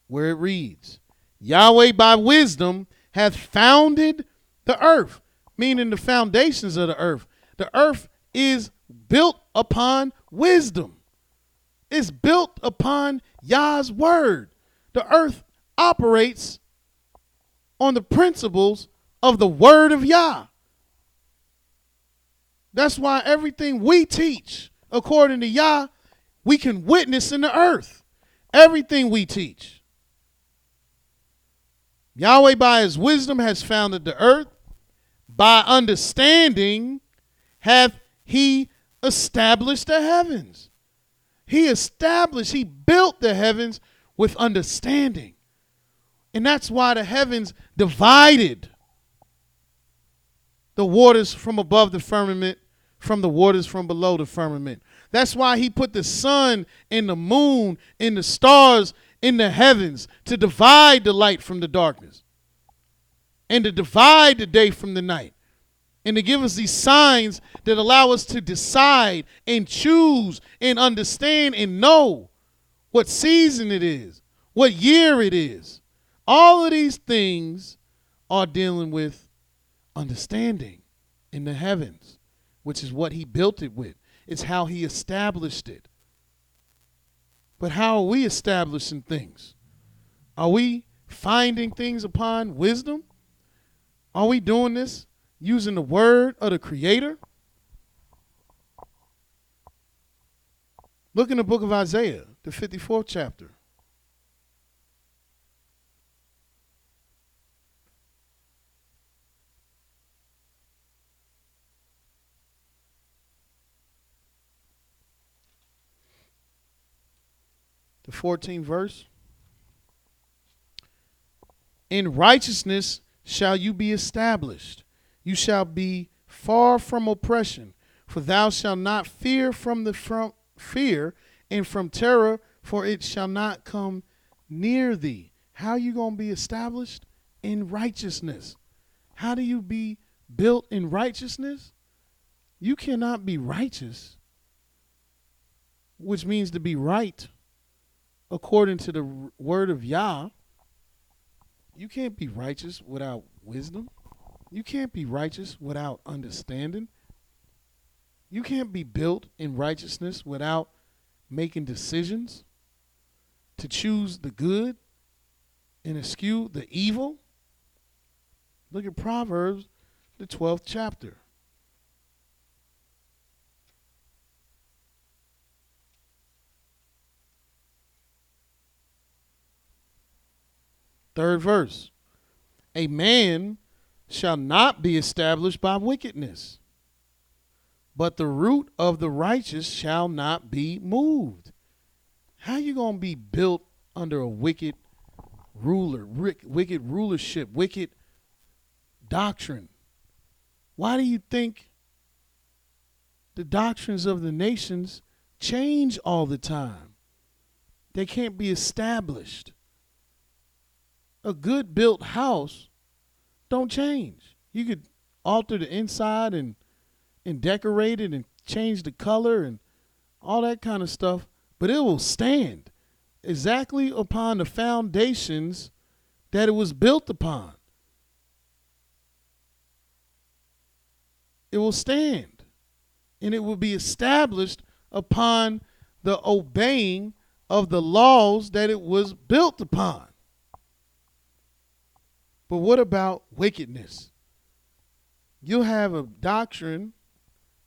where it reads, Yahweh by wisdom hath founded the earth, meaning the foundations of the earth. The earth is built upon wisdom. It's built upon Yah's word. The earth operates on the principles of the word of Yah. That's why everything we teach, according to Yah, we can witness in the earth. Everything we teach. Yahweh by his wisdom has founded the earth. By understanding hath he established the heavens. He built the heavens with understanding. And that's why the heavens divided the waters from above the firmament from the waters from below the firmament. That's why he put the sun and the moon and the stars in the heavens to divide the light from the darkness and to divide the day from the night and to give us these signs that allow us to decide and choose and understand and know what season it is, what year it is. All of these things are dealing with understanding in the heavens, which is what he built it with. It's how he established it. But how are we establishing things? Are we finding things upon wisdom? Are we doing this using the word of the Creator? Look in the book of Isaiah, the 54th chapter. The 14th verse. In righteousness shall you be established. You shall be far from oppression, for thou shalt not fear from fear and from terror, for it shall not come near thee. How are you going to be established? In righteousness. How do you be built in righteousness? You cannot be righteous, which means to be right, according to the word of Yah. You can't be righteous without wisdom. You can't be righteous without understanding. You can't be built in righteousness without making decisions to choose the good and eschew the evil. Look at Proverbs, the 12th chapter. Third verse. A man shall not be established by wickedness, but the root of the righteous shall not be moved. How you going to be built under a wicked ruler, wicked rulership, wicked doctrine? Why do you think the doctrines of the nations change all the time? They can't be established. A good built house don't change. You could alter the inside and decorate it and change the color and all that kind of stuff, but it will stand exactly upon the foundations that it was built upon. It will stand, and it will be established upon the obeying of the laws that it was built upon. But what about wickedness? You'll have a doctrine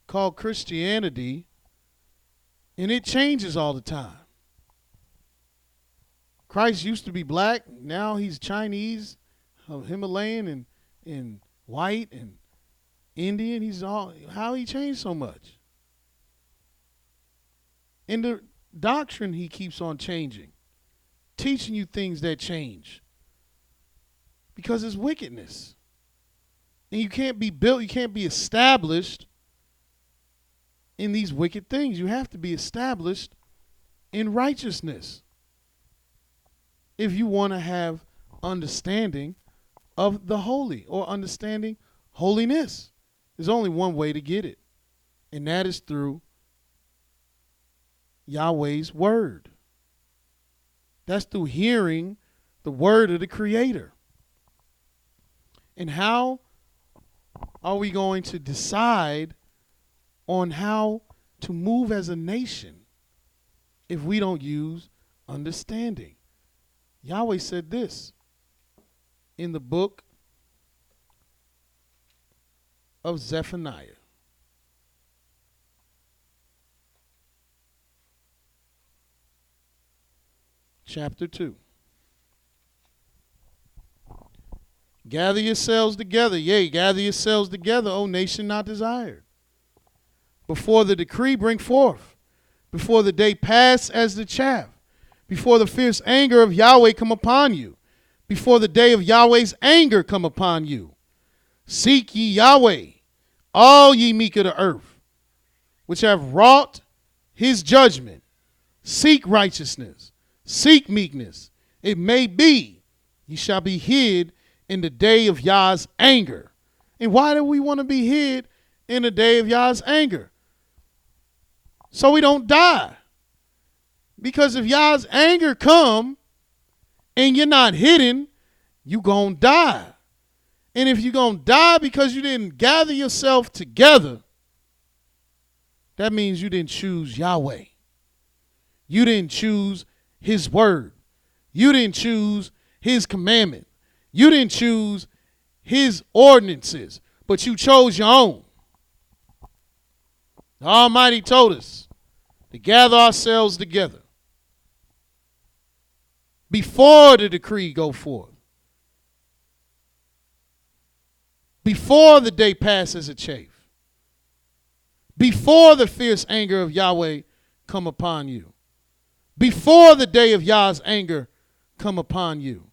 called Christianity, and it changes all the time. Christ used to be black. Now he's Chinese, Himalayan, and white, and Indian. How he changed so much? And the doctrine he keeps on changing, teaching you things that change. Because it's wickedness. And you can't be built, you can't be established in these wicked things. You have to be established in righteousness if you want to have understanding of the holy or understanding holiness. There's only one way to get it, and that is through Yahweh's word. That's through hearing the word of the Creator. And how are we going to decide on how to move as a nation if we don't use understanding? Yahweh said this in the book of Zephaniah. Chapter 2. Gather yourselves together, yea, gather yourselves together, O nation not desired. Before the decree bring forth, before the day pass as the chaff, before the fierce anger of Yahweh come upon you, before the day of Yahweh's anger come upon you. Seek ye Yahweh, all ye meek of the earth, which have wrought his judgment. Seek righteousness, seek meekness. It may be ye shall be hid in the day of Yah's anger. And why do we want to be hid in the day of Yah's anger? So we don't die. Because if Yah's anger come and you're not hidden, you gonna die. And if you're gonna die because you didn't gather yourself together, that means you didn't choose Yahweh. You didn't choose his word. You didn't choose his commandment. You didn't choose his ordinances, but you chose your own. The Almighty told us to gather ourselves together before the decree go forth, before the day passes a chafe, before the fierce anger of Yahweh come upon you, before the day of Yah's anger come upon you.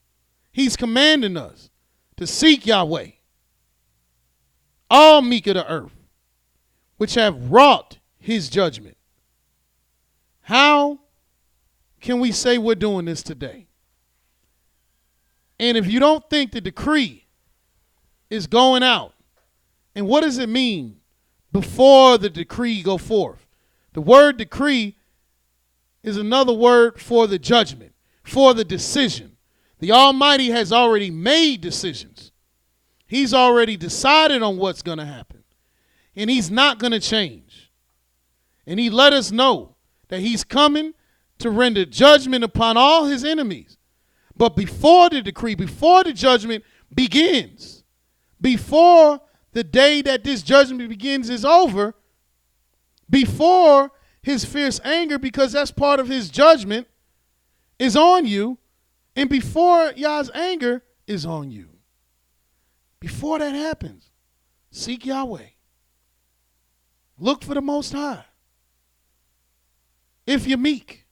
He's commanding us to seek Yahweh, all meek of the earth, which have wrought his judgment. How can we say we're doing this today? And if you don't think the decree is going out, and what does it mean before the decree go forth? The word decree is another word for the judgment, for the decision. The Almighty has already made decisions. He's already decided on what's going to happen. And he's not going to change. And he let us know that he's coming to render judgment upon all his enemies. But before the decree, before the judgment begins, before the day that this judgment begins is over, before his fierce anger, because that's part of his judgment, is on you, and before Yah's anger is on you, before that happens, seek Yahweh. Look for the Most High. If you're meek.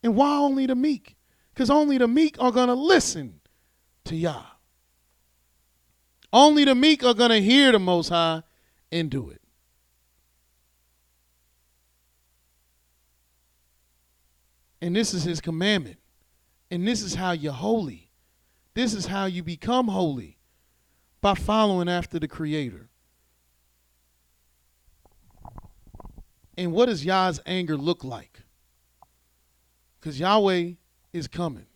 And why only the meek? Because only the meek are going to listen to Yah. Only the meek are going to hear the Most High and do it. And this is his commandment. And this is how you're holy. This is how you become holy, by following after the Creator. And what does Yah's anger look like? Because Yahweh is coming.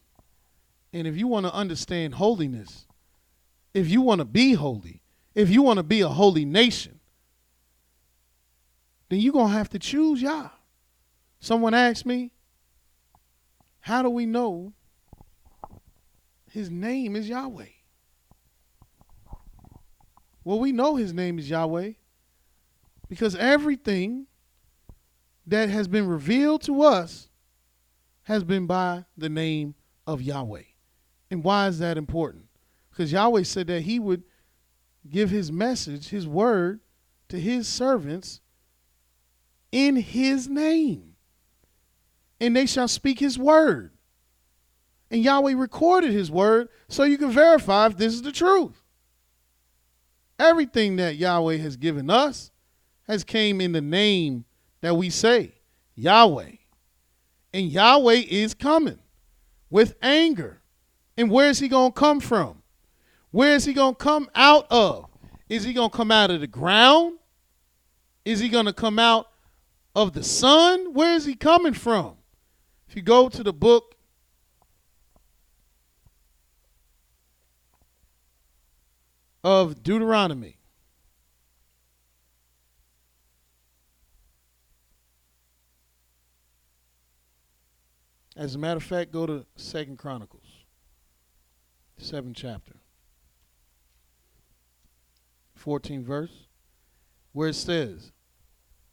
And if you want to understand holiness, if you want to be holy, if you want to be a holy nation, then you're going to have to choose Yah. Someone asked me, how do we know his name is Yahweh? Well, we know his name is Yahweh because everything that has been revealed to us has been by the name of Yahweh. And why is that important? Because Yahweh said that he would give his message, his word, to his servants in his name. And they shall speak his word. And Yahweh recorded his word so you can verify if this is the truth. Everything that Yahweh has given us has came in the name that we say, Yahweh. And Yahweh is coming with anger. And where is he going to come from? Where is he going to come out of? Is he going to come out of the ground? Is he going to come out of the sun? Where is he coming from? If you go to the book of Deuteronomy, as a matter of fact, go to 2 Chronicles, 7th chapter, 14th verse, where it says,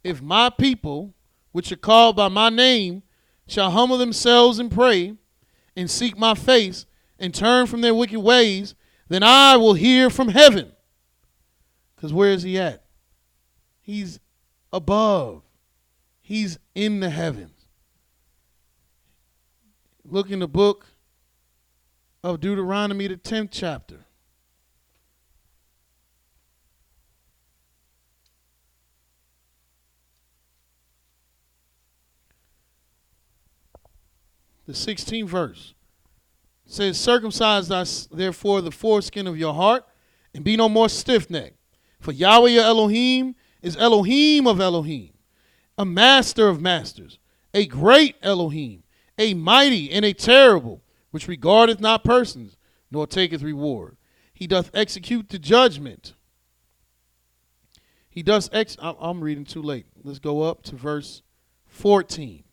if my people, which are called by my name, shall humble themselves and pray, and seek my face, and turn from their wicked ways, then I will hear from heaven. Because where is he at? He's above. He's in the heavens. Look in the book of Deuteronomy, the 10th chapter. The 16th verse says, circumcise therefore the foreskin of your heart, and be no more stiff-necked. For Yahweh your Elohim is Elohim of Elohim, a master of masters, a great Elohim, a mighty and a terrible, which regardeth not persons, nor taketh reward. He doth execute the judgment. He does I'm reading too late. Let's go up to verse 14.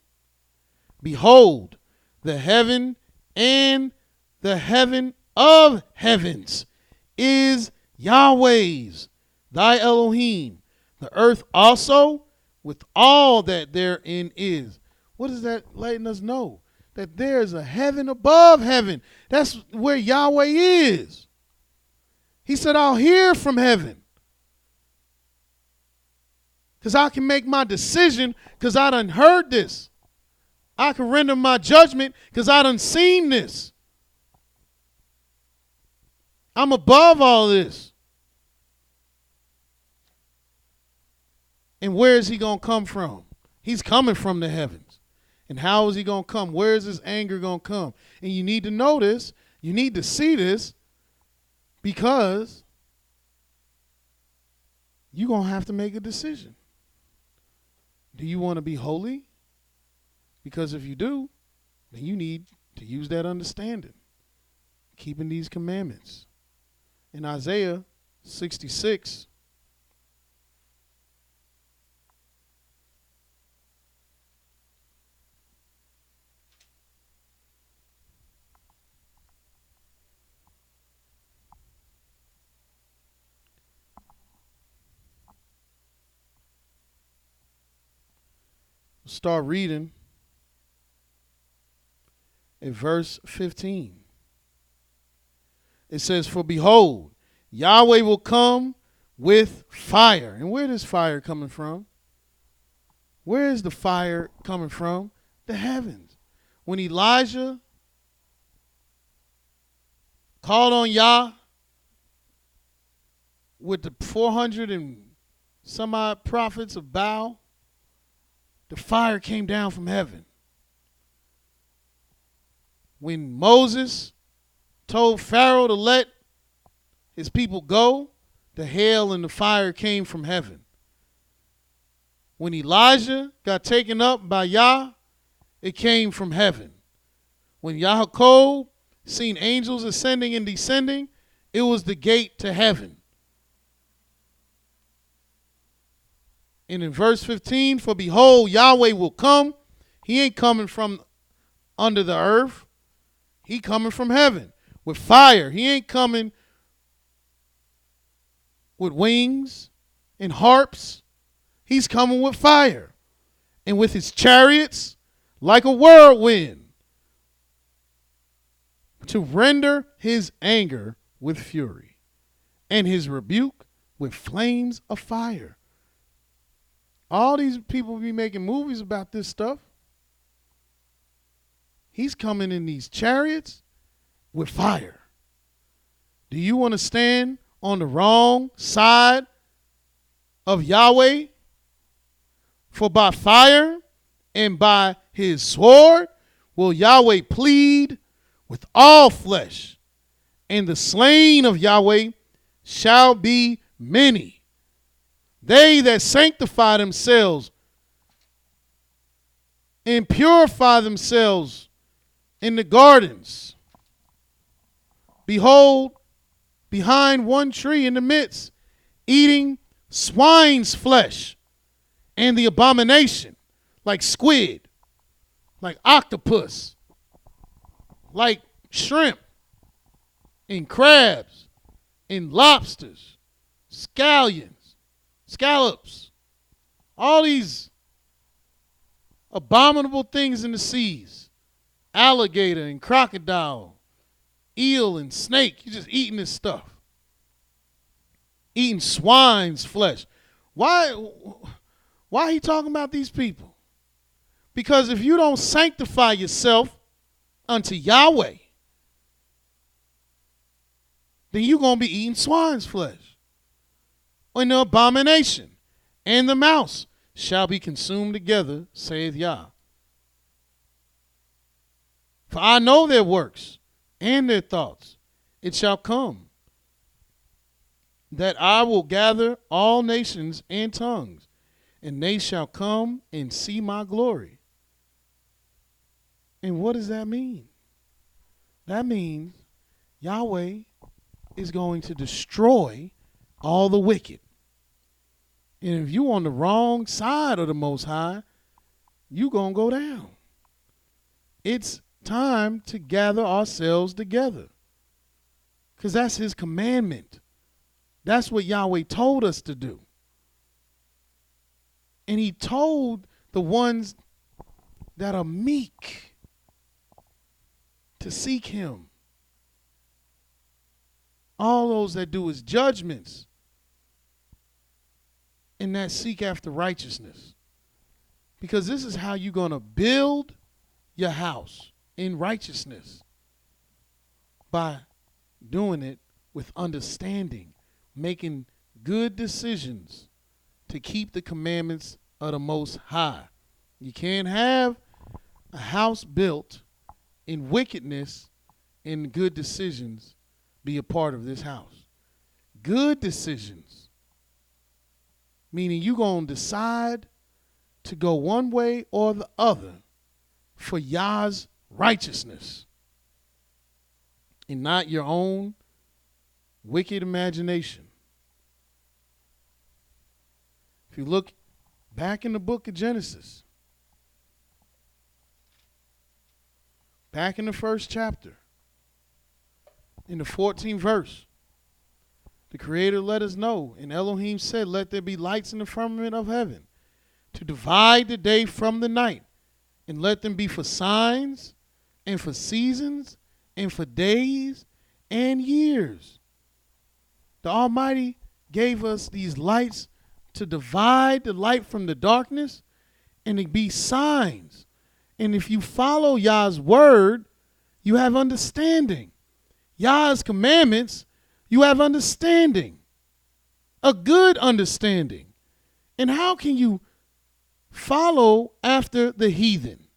Behold, the heaven and the heaven of heavens is Yahweh's, thy Elohim. The earth also with all that therein is. What is that letting us know? That there's a heaven above heaven. That's where Yahweh is. He said, I'll hear from heaven. Because I can make my decision because I done heard this. I can render my judgment because I done seen this. I'm above all this. And where is he going to come from? He's coming from the heavens. And how is he going to come? Where is his anger going to come? And you need to know this. You need to see this because you're going to have to make a decision. Do you want to be holy? Because if you do, then you need to use that understanding. keeping these commandments. In Isaiah 66, start reading in verse 15. It says, "For behold, Yahweh will come with fire." And where is fire coming from? Where is the fire coming from? The heavens. When Elijah called on Yah with the 400 and some odd prophets of Baal, the fire came down from heaven. When Moses told Pharaoh to let his people go, the hail and the fire came from heaven. When Elijah got taken up by Yah, it came from heaven. When Yaakov seen angels ascending and descending, it was the gate to heaven. And in verse 15, "For behold, Yahweh will come." He ain't coming from under the earth. He coming from heaven with fire. He ain't coming with wings and harps. He's coming with fire. And with his chariots like a whirlwind, to render his anger with fury and his rebuke with flames of fire. All these people be making movies about this stuff. He's coming in these chariots with fire. Do you want to stand on the wrong side of Yahweh? For by fire and by his sword will Yahweh plead with all flesh, and the slain of Yahweh shall be many. They that sanctify themselves and purify themselves in the gardens. Behold, behind one tree in the midst, eating swine's flesh and the abomination, like squid, like octopus, like shrimp and crabs and lobsters, scallops, all these abominable things in the seas, alligator and crocodile, eel and snake. You're just eating this stuff. Eating swine's flesh. Why are he talking about these people? Because if you don't sanctify yourself unto Yahweh, then you're going to be eating swine's flesh. And the abomination and the mouse shall be consumed together, saith Yah. For I know their works and their thoughts. It shall come that I will gather all nations and tongues, and they shall come and see my glory. And what does that mean? That means Yahweh is going to destroy all the wicked. And if you're on the wrong side of the Most High, you're going to go down. It's time to gather ourselves together, because that's his commandment. That's what Yahweh told us to do. And he told the ones that are meek to seek him. All those that do his judgments and that seek after righteousness. Because this is how you're going to build your house in righteousness, by doing it with understanding, making good decisions to keep the commandments of the Most High. You can't have a house built in wickedness and good decisions be a part of this house. Good decisions, meaning you're going to decide to go one way or the other for Yah's righteousness. and not your own wicked imagination. If you look back in the book of Genesis, back in the first chapter, in the 14th verse, the Creator let us know, and Elohim said, let there be lights in the firmament of heaven, to divide the day from the night, and let them be for signs, and for seasons, and for days, and years. The Almighty gave us these lights to divide the light from the darkness, and to be signs. And if you follow Yah's word, you have understanding. Yah's commandments, you have understanding. A good understanding. And how can you follow after the heathen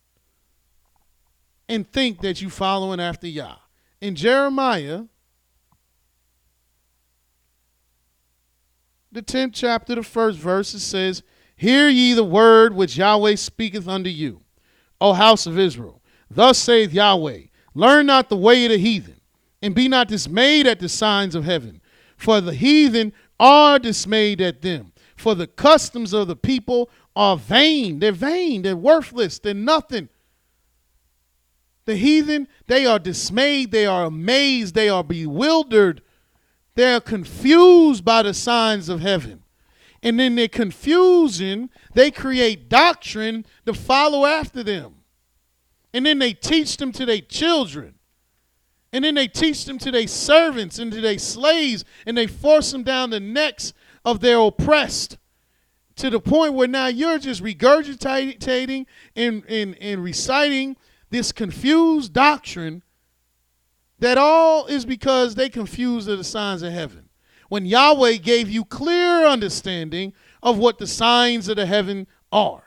and think that you're following after Yah? In Jeremiah, the 10th chapter, the 1st verse, it says, hear ye the word which Yahweh speaketh unto you, O house of Israel. Thus saith Yahweh, learn not the way of the heathen, and be not dismayed at the signs of heaven. For the heathen are dismayed at them. For the customs of the people are vain. They're vain. They're worthless. They're nothing. The heathen, they are dismayed. They are amazed. They are bewildered. They are confused by the signs of heaven. And in their confusion, they create doctrine to follow after them. And then they teach them to their children. And then they teach them to their servants and to their slaves. And they force them down the necks of their oppressed. To the point where now you're just regurgitating and reciting this confused doctrine, that all is because they confused the signs of heaven. When Yahweh gave you clear understanding of what the signs of the heaven are.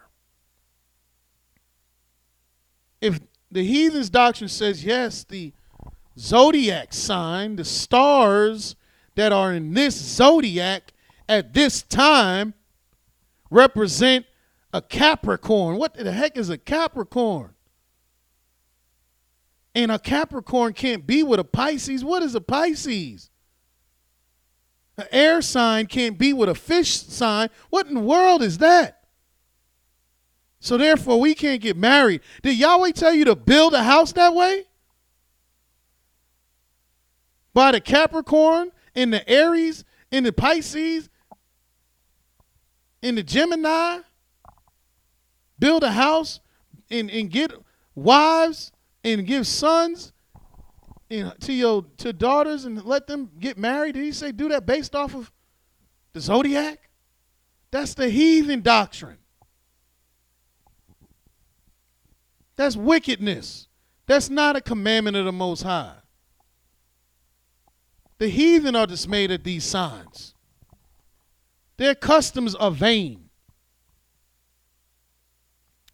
If the heathen's doctrine says, yes, the zodiac sign, the stars that are in this zodiac at this time represent a Capricorn. What the heck is a Capricorn? And a Capricorn can't be with a Pisces. What is a Pisces? An air sign can't be with a fish sign. What in the world is that? So therefore, we can't get married. Did Yahweh tell you to build a house that way? By the Capricorn and the Aries and the Pisces and the Gemini? Build a house and get wives and give sons to daughters and let them get married? Did he say do that based off of the zodiac? That's the heathen doctrine. That's wickedness. That's not a commandment of the Most High. The heathen are dismayed at these signs. Their customs are vain.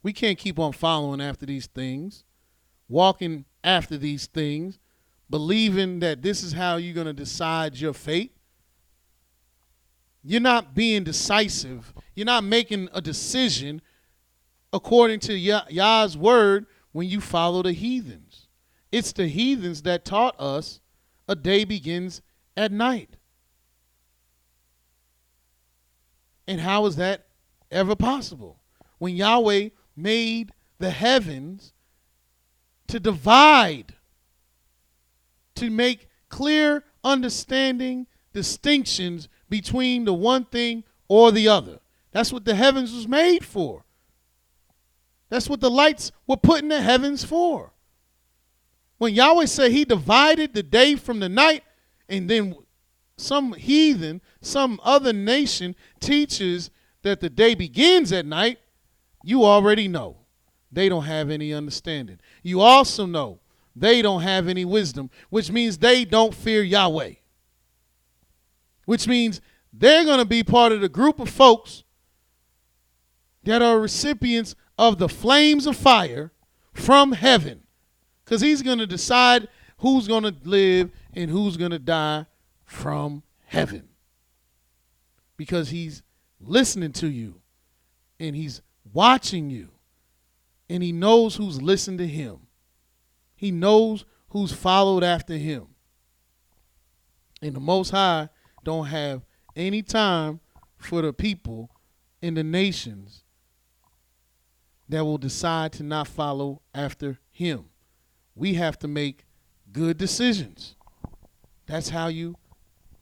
We can't keep on following after these things, walking after these things, believing that this is how you're going to decide your fate. You're not being decisive. You're not making a decision according to Yah's word when you follow the heathens. It's the heathens that taught us a day begins at night. And how is that ever possible? When Yahweh made the heavens to divide, to make clear understanding distinctions between the one thing or the other. That's what the heavens was made for. That's what the lights were put in the heavens for. When Yahweh said he divided the day from the night, and then some heathen, some other nation teaches that the day begins at night, you already know they don't have any understanding. You also know they don't have any wisdom, which means they don't fear Yahweh. Which means they're going to be part of the group of folks that are recipients of the flames of fire from heaven. Because he's going to decide who's going to live and who's going to die from heaven. Because he's listening to you and he's watching you. And he knows who's listened to him. He knows who's followed after him. And the Most High don't have any time for the people in the nations that will decide to not follow after him. We have to make good decisions. That's how you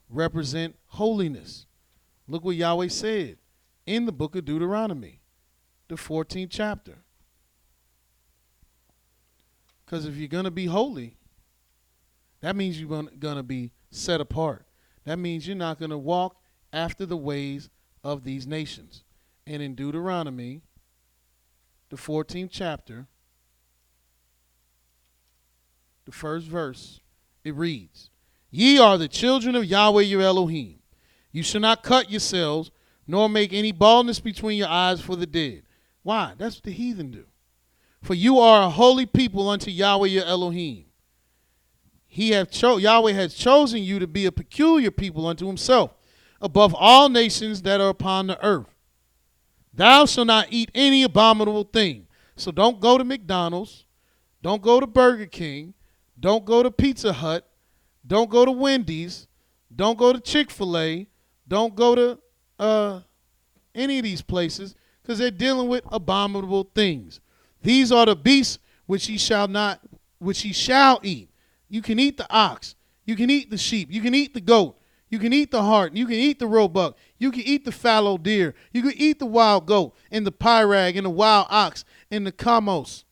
represent holiness. Look what Yahweh said in the book of Deuteronomy, the 14th chapter. Because if you're going to be holy, that means you're going to be set apart. That means you're not going to walk after the ways of these nations. And in Deuteronomy, the 14th chapter, the first verse, it reads, Ye are the children of Yahweh your Elohim. You shall not cut yourselves, nor make any baldness between your eyes for the dead. Why? That's what the heathen do. For you are a holy people unto Yahweh your Elohim. Yahweh has chosen you to be a peculiar people unto himself, above all nations that are upon the earth. Thou shalt not eat any abominable thing. So don't go to McDonald's. Don't go to Burger King. Don't go to Pizza Hut. Don't go to Wendy's. Don't go to Chick-fil-A. Don't go to any of these places, because they're dealing with abominable things. These are the beasts which ye shall eat. You can eat the ox. You can eat the sheep. You can eat the goat. You can eat the hart. You can eat the roebuck. You can eat the fallow deer. You can eat the wild goat and the pyrag and the wild ox and the kamos.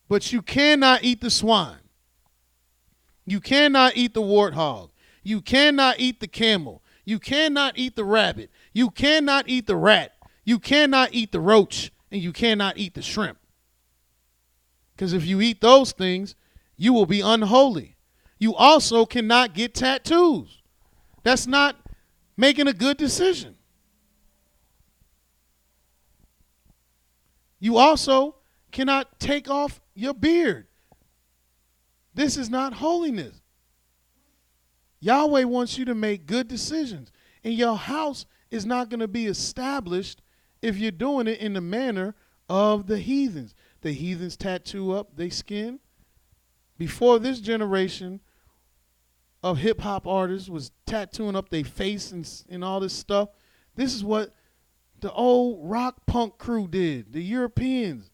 But you cannot eat the swine. You cannot eat the warthog. You cannot eat the camel. You cannot eat the rabbit. You cannot eat the rat. You cannot eat the roach. And you cannot eat the shrimp. Because if you eat those things, you will be unholy. You also cannot get tattoos. That's not making a good decision. You also cannot take off your beard. This is not holiness. Yahweh wants you to make good decisions. And your house is not going to be established if you're doing it in the manner of the heathens. The heathens tattoo up their skin. Before this generation of hip-hop artists was tattooing up their face and all this stuff, this is what the old rock punk crew did. The Europeans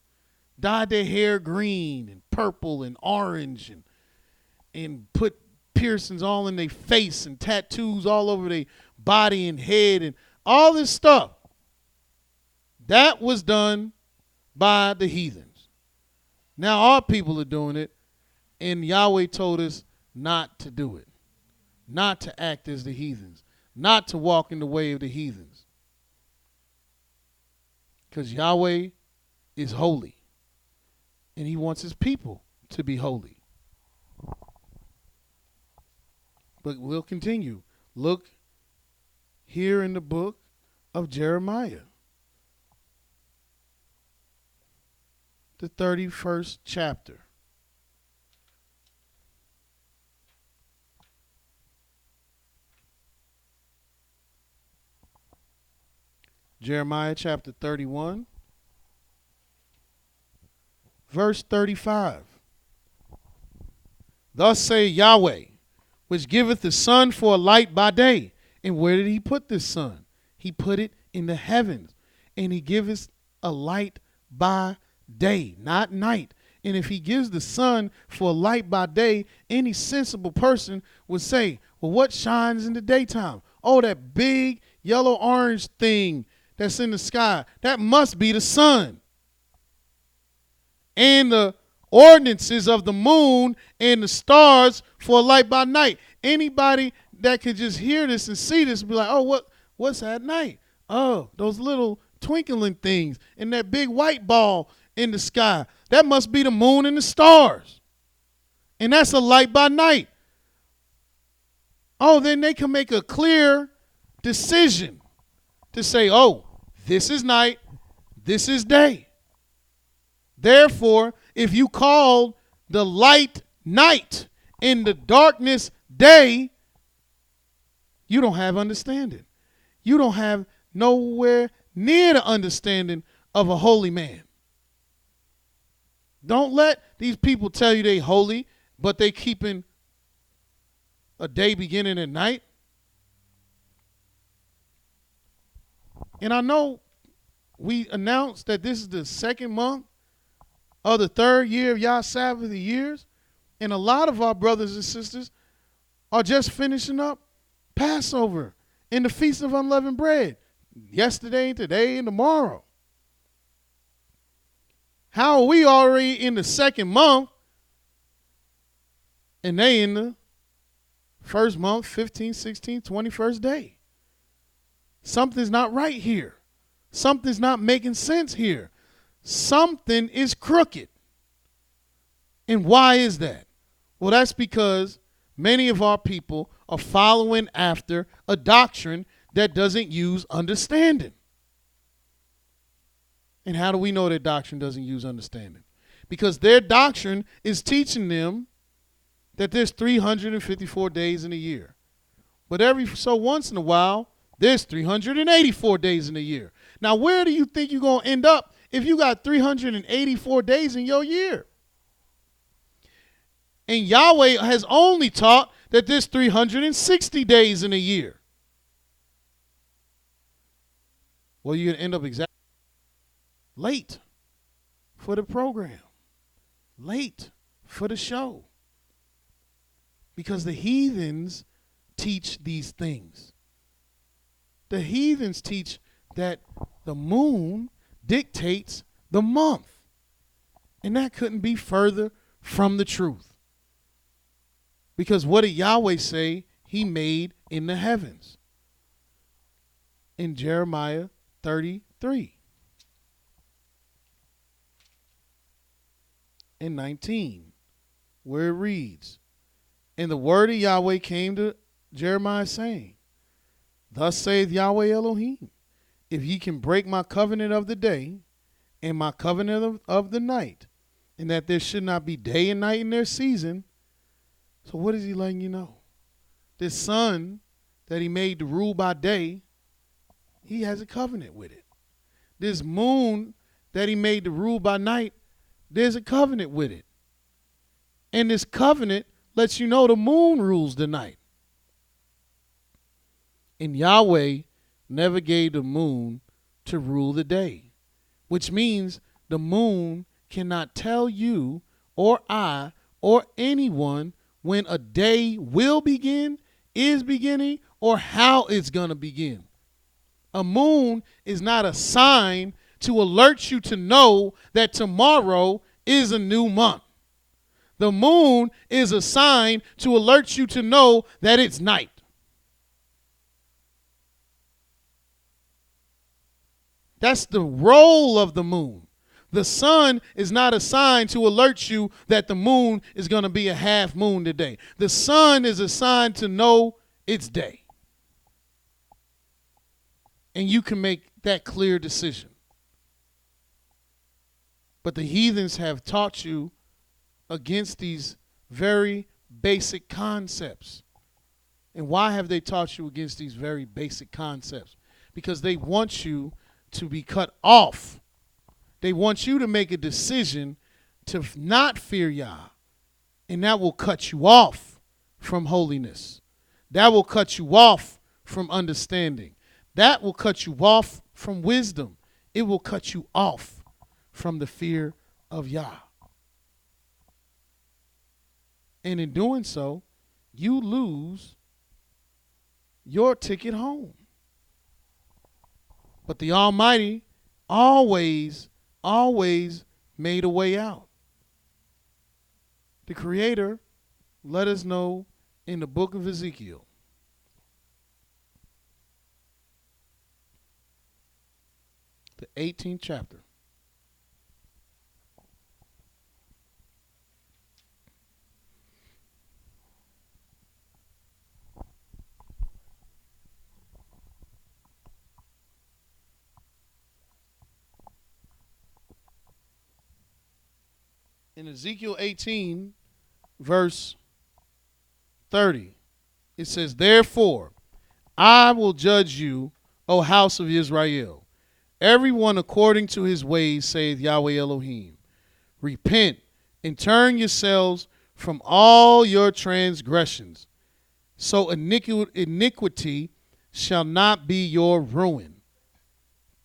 dyed their hair green and purple and orange and put piercings all in their face and tattoos all over their body and head and all this stuff. That was done by the heathens. Now our people are doing it, and Yahweh told us not to do it, not to act as the heathens, not to walk in the way of the heathens. Because Yahweh is holy, and he wants his people to be holy. But we'll continue. Look here in the book of Jeremiah, the 31st chapter. Jeremiah chapter 31, verse 35. Thus say Yahweh, which giveth the sun for a light by day. And where did he put this sun? He put it in the heavens. And he giveth a light by day, not night. And if he gives the sun for a light by day, any sensible person would say, well, what shines in the daytime? Oh, that big yellow-orange thing that's in the sky. That must be the sun. And the ordinances of the moon and the stars for a light by night. Anybody that could just hear this and see this be like, oh, what's at night? Oh, those little twinkling things and that big white ball in the sky. That must be the moon and the stars. And that's a light by night. Oh, then they can make a clear decision to say, oh, this is night, this is day. Therefore, if you call the light night and the darkness day, you don't have understanding. You don't have nowhere near the understanding of a holy man. Don't let these people tell you they holy, but they keeping a day beginning at night. And I know we announced that this is the second month of the third year of Yah Sabbath of years. And a lot of our brothers and sisters are just finishing up Passover and the Feast of Unleavened Bread yesterday, today, and tomorrow. How are we already in the second month and they in the first month, 15th, 16th, 21st day? Something's not right here. Something's not making sense here. Something is crooked. And why is that? Well, that's because many of our people are following after a doctrine that doesn't use understanding. And how do we know that doctrine doesn't use understanding? Because their doctrine is teaching them that there's 354 days in a year. But every so once in a while, there's 384 days in a year. Now, where do you think you're going to end up if you got 384 days in your year? And Yahweh has only taught that there's 360 days in a year. Well, you're going to end up exactly late for the program, late for the show. Because the heathens teach these things. The heathens teach that the moon dictates the month. And that couldn't be further from the truth. Because what did Yahweh say he made in the heavens? In Jeremiah 33 and 19, where it reads, "And the word of Yahweh came to Jeremiah, saying, Thus saith Yahweh Elohim, if ye can break my covenant of the day and my covenant of the night, and that there should not be day and night in their season." So what is he letting you know? This sun that he made to rule by day, he has a covenant with it. This moon that he made to rule by night, there's a covenant with it. And this covenant lets you know the moon rules the night. And Yahweh never gave the moon to rule the day, which means the moon cannot tell you or I or anyone when a day will begin, is beginning, or how it's going to begin. A moon is not a sign to alert you to know that tomorrow is a new month. The moon is a sign to alert you to know that it's night. That's the role of the moon. The sun is not a sign to alert you that the moon is going to be a half moon today. The sun is a sign to know it's day. And you can make that clear decision. But the heathens have taught you against these very basic concepts. And why have they taught you against these very basic concepts? Because they want you to be cut off. They want you to make a decision to not fear Yah. And that will cut you off from holiness. That will cut you off from understanding. That will cut you off from wisdom. It will cut you off from the fear of Yah. And in doing so, you lose your ticket home. But the Almighty always made a way out. The Creator let us know in the book of Ezekiel. The 18th chapter. In Ezekiel 18, verse 30, it says, "Therefore, I will judge you, O house of Israel, everyone according to his ways, saith Yahweh Elohim. Repent and turn yourselves from all your transgressions, so iniquity shall not be your ruin.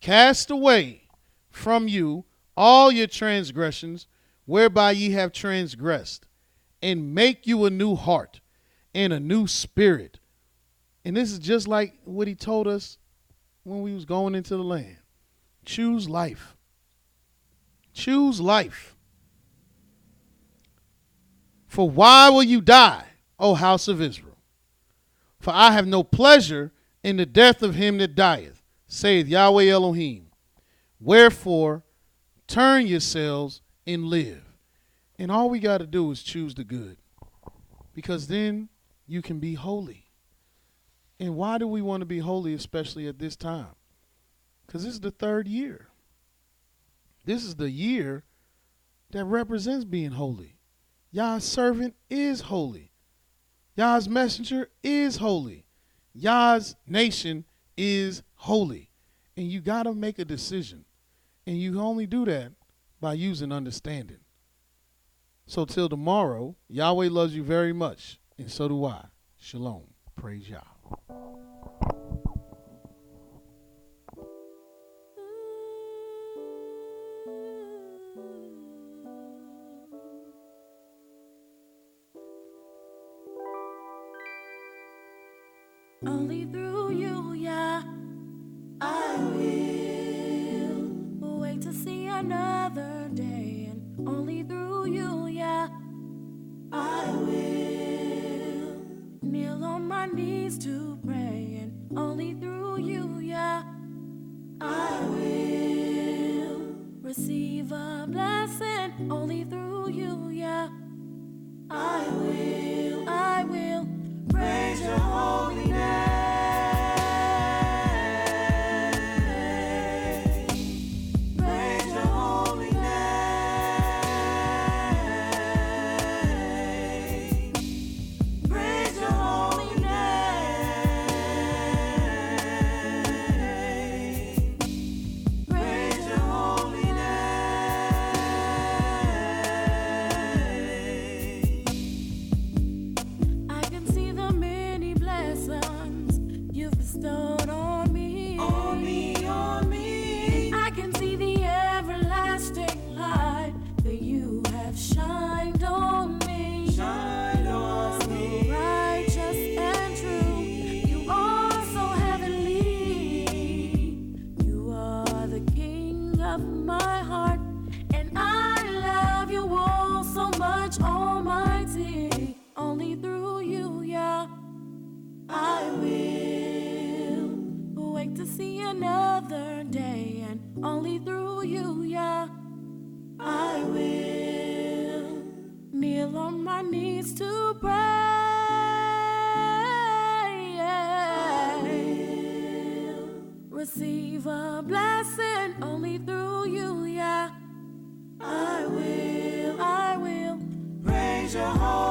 Cast away from you all your transgressions, whereby ye have transgressed, and make you a new heart and a new spirit. And this is just like what he told us when we was going into the land. Choose life. Choose life. For why will you die, O house of Israel? For I have no pleasure in the death of him that dieth, saith Yahweh Elohim. Wherefore, turn yourselves and live. And all we got to do is choose the good, because then you can be holy. And why do we want to be holy, especially at this time? Because this is the third year. This is the year that represents being holy. Yah's servant is holy. Yah's messenger is holy. Yah's nation is holy. And you got to make a decision. And you only do that by using understanding. So till tomorrow, Yahweh loves you very much. And so do I. Shalom. Praise Yah. Only through you, Yah, I will wait to see another day. And only through you, Yah, I will kneel on my knees to pray. And only through you, Yah, I will receive a blessing. Only through you, Yah, I will praise your holy name. Praise your holy name. Praise your holy name. Praise your holy name. I can see the many blessings you've bestowed on me. On me, on me. I can see the everlasting light that you have shined on me. Shine on me. So righteous and true. You are so heavenly. You are the King of my heart. And I love you all so much, Almighty. Only through you, Yah, I will wait to see another day. And only through you, Yah, I will kneel on my knees to pray. I will receive a blessing. Only through you, Yah, I will praise your heart.